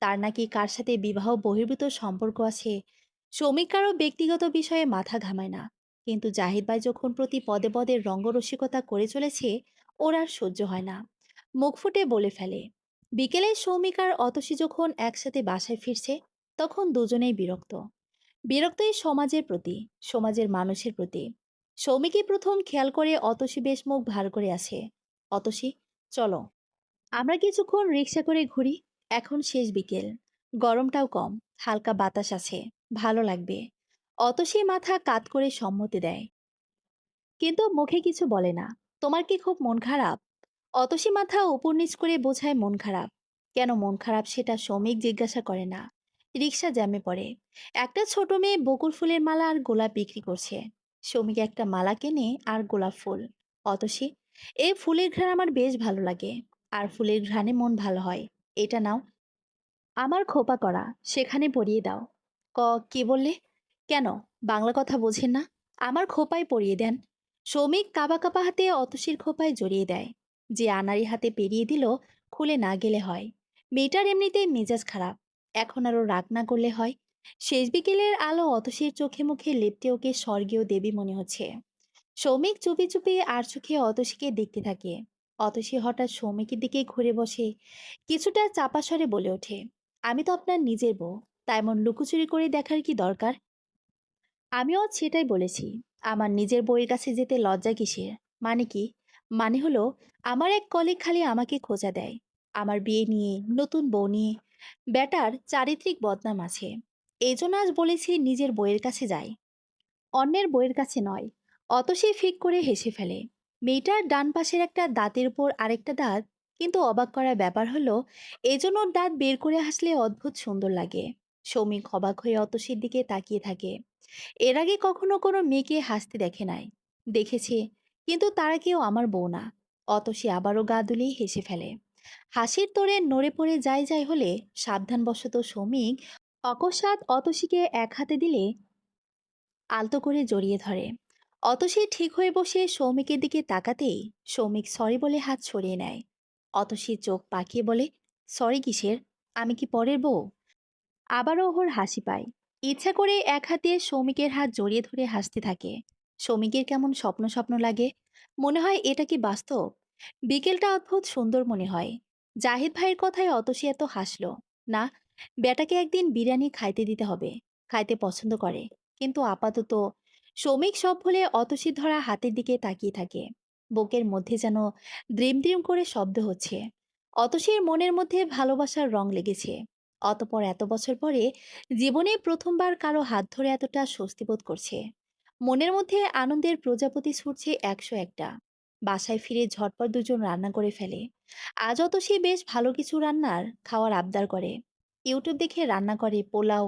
তার নাকি কার সাথে বিবাহ বহির্ভূত সম্পর্ক আছে। শ্রমিক কারো ব্যক্তিগত বিষয়ে মাথা ঘামায় না, কিন্তু জাহিদ ভাই যখন প্রতি পদে পদে রঙ্গরসিকতা করে চলেছে, ওর আর সহ্য হয় না। মুখ ফুটে বলে ফেলে। বিকেলে সৌমিক আর অতসী যখন একসাথে বাসায় ফিরছে, তখন দুজনেই বিরক্ত। বিরক্ত এই সমাজের প্রতি, সমাজের মানুষের প্রতি। সৌমিকই প্রথম খেয়াল করে অতসী বেশ মুখ ভার করে আছে। অতসী, চলো, আমরা কিছুক্ষণ রিক্সা করে ঘুরি। এখন শেষ বিকেল, গরমটাও কম, হালকা বাতাস আছে, ভালো লাগবে। অতসী মাথা কাত করে সম্মতি দেয়, কিন্তু মুখে কিছু বলে না। তোমার কি খুব মন খারাপ? অতসী মাথা উপর নিচ করে বোঝায় মন খারাপ। কেন মন খারাপ সেটা শ্রমিক জিজ্ঞাসা করে না। রিক্সা জ্যামে পড়ে। একটা ছোট মেয়ে বকুল ফুলের মালা আর গোলাপ বিক্রি করছে। শ্রমিক একটা মালা কেনে আর গোলাপ ফুল। অতসী, এই ফুলের ঘ্রাণ আমার বেশ ভালো লাগে, আর ফুলের ঘ্রাণে মন ভালো হয়। এটা নাও। আমার খোপা করা, সেখানে পরিয়ে দাও। ক, কি বললে? কেন, বাংলা কথা বোঝেন না? আমার খোপায় পরিয়ে দেন। শ্রমিক কাবা কাবা হাতে অতসীর খোপায় জড়িয়ে দেয়। যে আনাড়ি হাতে পেরিয়ে দিল, খুলে না গেলে হয়। মেয়েটার এমনিতেই মেজাজ খারাপ, এখন আরো রাগ না করলে হয়। শেষ বিকেলের আলো অতসীর চোখে মুখে লেপ্টে ওকে স্বর্গীয় দেবী মনে হচ্ছে। সৌমিক চুপি চুপি আর চোখে অতসীকে দেখতে থাকে। অতসী হঠাৎ সৌমিকের দিকে ঘুরে বসে, কিছুটা চাপা স্বরে বলে ওঠে, আমি তো আপনার নিজের বউ, তাই এমন লুকোচুরি করে দেখার কি দরকার? আমিও আজ সেটাই বলেছি। আমার নিজের বউয়ের কাছে যেতে লজ্জা কিসের? মানে কি? মানে হলো, আমার এক কলিগ খালি আমাকে খোঁচা দেয়, আমার বিয়ে নিয়ে, নতুন বউ নিয়ে। ব্যাটার চারিত্রিক বদনাম আছে। এজন্য আজ বলেছি নিজের বইয়ের কাছে যাই, অন্যের বইয়ের কাছে নয়। অতসী ফিক করে হেসে ফেলে। মেয়েটার ডান পাশের একটা দাঁতের উপর আরেকটা দাঁত, কিন্তু অবাক করার ব্যাপার হলো এজন্য ওর দাঁত বের করে হাসলে অদ্ভুত সুন্দর লাগে। সৌমিক অবাক হয়ে অতসীর দিকে তাকিয়ে থাকে। এর আগে কখনো কোনো মেয়েকে হাসতে দেখে নাই। দেখেছে, কিন্তু তারা কেউ আমার বউ না। অতসী আবারও গা দুলিয়ে হেসে ফেলে। হাসির তোড়ে নড়ে পড়ে যাই হলে সাবধানবশত সৌমিক অকস্মাৎ অতসীকে এক হাতে দিলে আলতো করে জড়িয়ে ধরে। অতসী ঠিক হয়ে বসে সৌমিকের দিকে তাকাতেই সৌমিক সরি বলে হাত সরিয়ে নেয়। অতসী চোখ পাকিয়ে বলে, সরি কিসের? আমি কি পরের বউ? আবারও ওর হাসি পায়। ইচ্ছা করে এক হাতে সৌমিকের হাত জড়িয়ে ধরে হাসতে থাকে। সৌমিকের কেমন স্বপ্ন স্বপ্ন লাগে। মনে হয় এটা কি বাস্তব? বিকেলটা অদ্ভুত সুন্দর মনে হয়। জাহিদ ভাইয়ের কথায় অতসী এত হাসলো না। বেটাকে একদিন বিরিয়ানি খাইতে দিতে হবে। খাইতে পছন্দ করে, কিন্তু আপাতত সৌমিক সব ভুলে অতসীর ধরা হাতের দিকে তাকিয়ে থাকে। বুকের মধ্যে যেন দ্রিম দ্রিম করে শব্দ হচ্ছে। অতসীর মনের মধ্যে ভালোবাসার রং লেগেছে। অতপর এত বছর পরে জীবনে প্রথমবার কারো হাত ধরে এতটা স্বস্তি বোধ করছে। মনের মধ্যে আনন্দের প্রজাপতি ছুটছে ১০১টা। বাসায় ফিরে ঝটপট দুজন রান্না করে ফেলে। আজ অত সে বেশ ভালো কিছু রান্নার খাওয়ার আবদার করে। ইউটিউব দেখে রান্না করে পোলাও,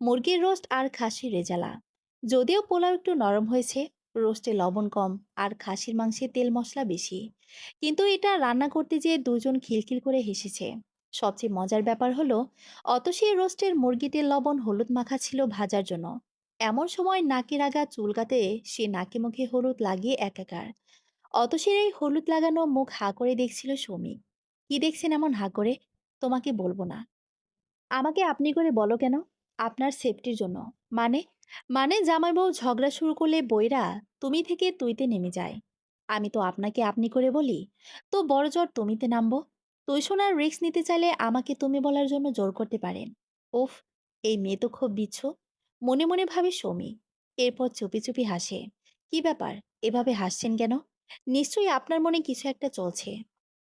মুরগির রোস্ট আর খাসির রেজালা। যদিও পোলাও একটু নরম হয়েছে, রোস্টে লবণ কম আর খাসির মাংসে তেল মশলা বেশি, কিন্তু এটা রান্না করতে যেয়ে দুজন খিলখিল করে হেসেছে। সবচেয়ে মজার ব্যাপার হলো অতসী রোস্টের মুরগিতে লবণ হলুদ মাখা ছিল ভাজার জন্য। এমন সময় নাকের আগা চুলকাতে সে নাকে মুখে হলুদ লাগিয়ে একাকার। অতসীর এই হলুদ লাগানো মুখ হা করে দেখছিল সৌমিক। কি দেখছেন এমন হা করে? তোমাকে বলবো না। আমাকে আপনি করে বলো কেন? আপনার সেফটির জন্য। মানে? মানে জামাই বউ ঝগড়া শুরু করলে বইরা তুমি থেকে তুইতে নেমে যায়। আমি তো আপনাকে আপনি করে বলি, তো বড়জোর তুমিতে নামবো। তুই শোনার রিস্ক নিতে চাইলে আমাকে তুমি বলার জন্য জোর করতে পারেন। উফ, এই মেয়ে তো খুব বিচ্ছু, মনে মনে ভাবে সৌমিক। এরপর চুপি চুপি হাসে। কি ব্যাপার, এভাবে হাসছেন কেন? নিশ্চয়ই আপনার মনে কিছু একটা চলছে।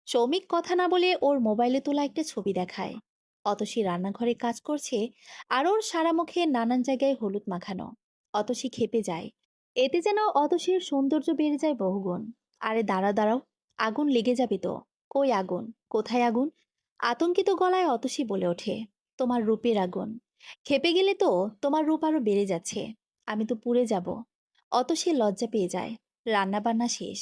সৌমিক কথা না বলে ওর মোবাইলে তোলা একটা ছবি দেখায়। অতসী রান্নাঘরে কাজ করছে, আর ওর সারা মুখে নানান জায়গায় হলুদ মাখানো। অতসী ক্ষেপে যায়। এতে যেন অতসীর সৌন্দর্য বেড়ে যায় বহুগুণ। আরে দাঁড়াও দাঁড়াও, আগুন লেগে যাবে তো। কই আগুন? কোথায় আগুন? আতঙ্কিত গলায় অতসী বলে ওঠে, তোমার রূপের আগুন। ক্ষেপে গেলে তো তোমার রূপ আরো বেড়ে যাচ্ছে। আমি তো পুড়ে যাব। অতসী লজ্জা পেয়ে যায়। রান্না বান্না শেষ।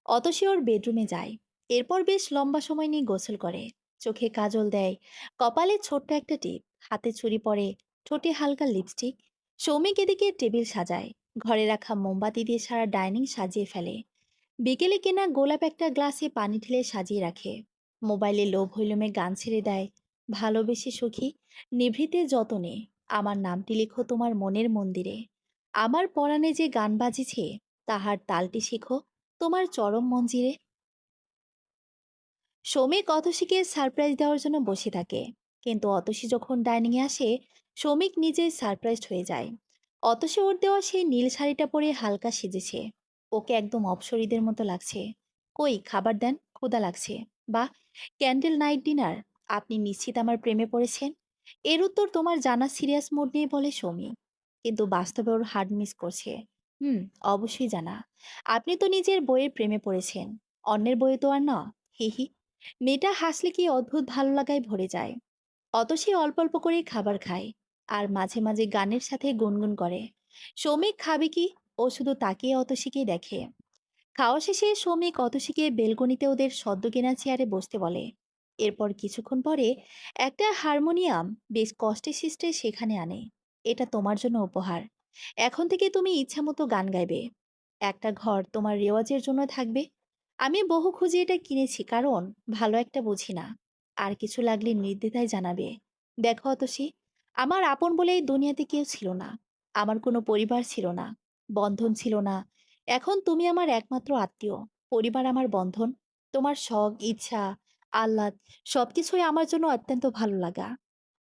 অতসী ওর বেডরুমে যায়। এরপর বেশ লম্বা সময় নিয়ে গোসল করে। চোখে কাজল দেয়, কপালে ছোট্ট একটা টিপ, হাতে চুড়ি পরে, ঠোঁটে হালকা লিপস্টিক। সৌমিক এদিকে টেবিল সাজায়। ঘরে রাখা মোমবাতি দিয়ে সারা ডাইনিং সাজিয়ে ফেলে। বিকেলে কেনা গোলাপ একটা গ্লাসে পানি ঢেলে সাজিয়ে রাখে। মোবাইলে লোভ হইলমে গান ছেড়ে দেয়। ভালোবেসে সুখী, নিভৃতে যতনে, আমার নামটি লিখো তোমার মনের মন্দিরে। আমার পরাণে যে গান বাজিছে, তাহার তালটি শিখো তোমার চরম মঞ্জিরে। সৌমিক অতসীকে সারপ্রাইজ দেওয়ার জন্য বসে থাকে, কিন্তু অতসী যখন ডাইনিংয়ে আসে সৌমিক নিজেই সারপ্রাইজড হয়ে যায়। অতসী ওর দেওয়া সেই নীল শাড়িটা পরে হালকা সেজেছে। ওকে একদম অপসরীদের মতো লাগছে। কই খাবার দেন, ক্ষুধা লাগছে। বা ক্যান্ডেল নাইট ডিনার, আপনি নিশ্চিত আমার প্রেমে পড়েছেন? এর উত্তর তোমার জানা সিরিয়াস মুড নিয়ে বলে সৌমিক, কিন্তু বাস্তবে ওর হার্ড মিস করছে। হুম, অবশ্যই জানা। আপনি তো নিজের বইয়ের প্রেমে পড়েছেন, অন্যের বইয়ে তো আর না। হি হি। মেয়েটা হাসলে কি অদ্ভুত ভালো লাগায় ভরে যায়। অতসী অল্প অল্প করে খাবার খায়, আর মাঝে মাঝে গানের সাথে গুনগুন করে। সৌমিক খাবে কি, ও শুধু তাকিয়ে অতসীকেই দেখে। খাওয়া শেষে সৌমিক অতসীকে বেলকনিতে ওদের সদ্য কেনা চেয়ারে বসতে বলে। এরপর কিছুক্ষণ পরে একটা হারমোনিয়াম বেশ কষ্টে সিস্টে সেখানে আনে। এটা তোমার জন্য উপহার। এখন থেকে তুমি ইচ্ছামতো গান গাইবে। একটা ঘর তোমার রেওয়াজের জন্য থাকবে। আমি বহু খুঁজে এটা কিনেছি, কারণ ভালো একটা বুঝি না। আর কিছু লাগলে নির্দ্বিধায় জানাবে। দেখো অতসী, আমার আপন বলে এই দুনিয়াতে কেউ ছিল না। আমার কোনো পরিবার ছিল না, বন্ধন ছিল না। এখন তুমি আমার একমাত্র আত্মীয়। পরিবার আমার বন্ধন। তোমার শখ, ইচ্ছা, আহ্লাদ সবকিছুই আমার জন্য অত্যন্ত ভালো লাগা।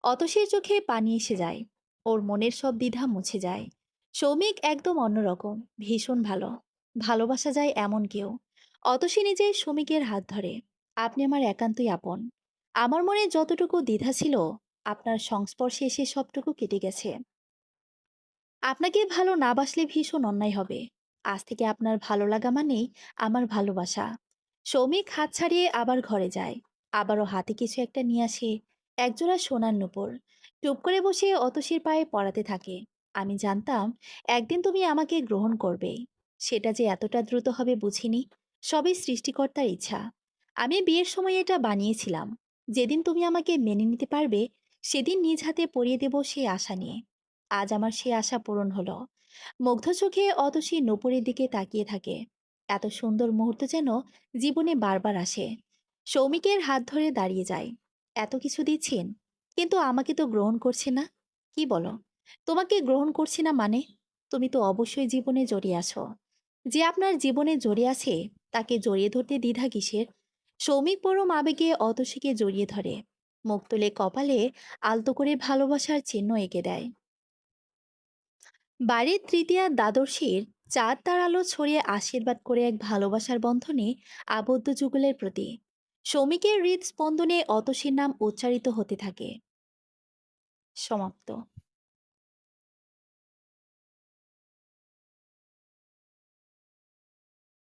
অতসীর চোখে পানি এসে যায়। ওর মনের সব দ্বিধা মুছে যায়। সৌমিক একদম অন্যরকম, ভীষণ ভালো। ভালোবাসা যায় এমন কেউ। অতসী নিজেই সৌমিকের হাত ধরে। আপনি আমার একান্তই আপন। আমার মনে যতটুকু দ্বিধা ছিল আপনার সংস্পর্শে এসে সবটুকু কেটে গেছে। আপনাকে ভালো না বাসলে ভীষণ অন্যায় হবে। আজ থেকে আপনার ভালো লাগা মানেই আমার ভালোবাসা। সৌমিক হাত ছাড়িয়ে আবার ঘরে যায়। আবারও হাতে কিছু একটা নিয়ে আসে, একজোড়া সোনার নূপুর। চুপ করে বসে অতসীর পায়ে পড়াতে থাকে। আমি জানতাম একদিন তুমি আমাকে গ্রহণ করবে। সেটা যে এতটা দ্রুত হবে বুঝিনি। সবই সৃষ্টিকর্তার ইচ্ছা। আমি বিয়ের সময় এটা বানিয়েছিলাম। যেদিন তুমি আমাকে মেনে নিতে পারবে, সেদিন নিজ হাতে পরিয়ে দেব সেই আশা নিয়ে। আজ আমার সে আশা পূরণ হলো। মুগ্ধ চোখে অতসী নূপুরের দিকে তাকিয়ে থাকে। এত সুন্দর মুহূর্ত যেন জীবনে বারবার আসে। সৌমিকের হাত ধরে দাঁড়িয়ে যায়। এত কিছু দিচ্ছেন, কিন্তু আমাকে তো গ্রহণ করছে না। কি বলো? তোমাকে গ্রহণ করছি না মানে? তুমি তো অবশ্যই জীবনে জড়িয়ে আছো। যে আপনার জীবনে জড়িয়ে আছে, তাকে জড়িয়ে ধরতে দ্বিধা কিসের? সৌমিক পরম আবেগে অতসীকে জড়িয়ে ধরে। মুখ তুলে কপালে আলতো করে ভালোবাসার চিহ্ন এঁকে দেয়। বাড়ির তৃতীয়া দ্বাদশীর চাঁদ তার আলো ছড়িয়ে আশীর্বাদ করে এক ভালোবাসার বন্ধনে আবদ্ধ যুগলের প্রতি। শ্রমিকের হৃদস্পন্দনে অতসীর নাম উচ্চারিত হতে থাকে। সমাপ্ত।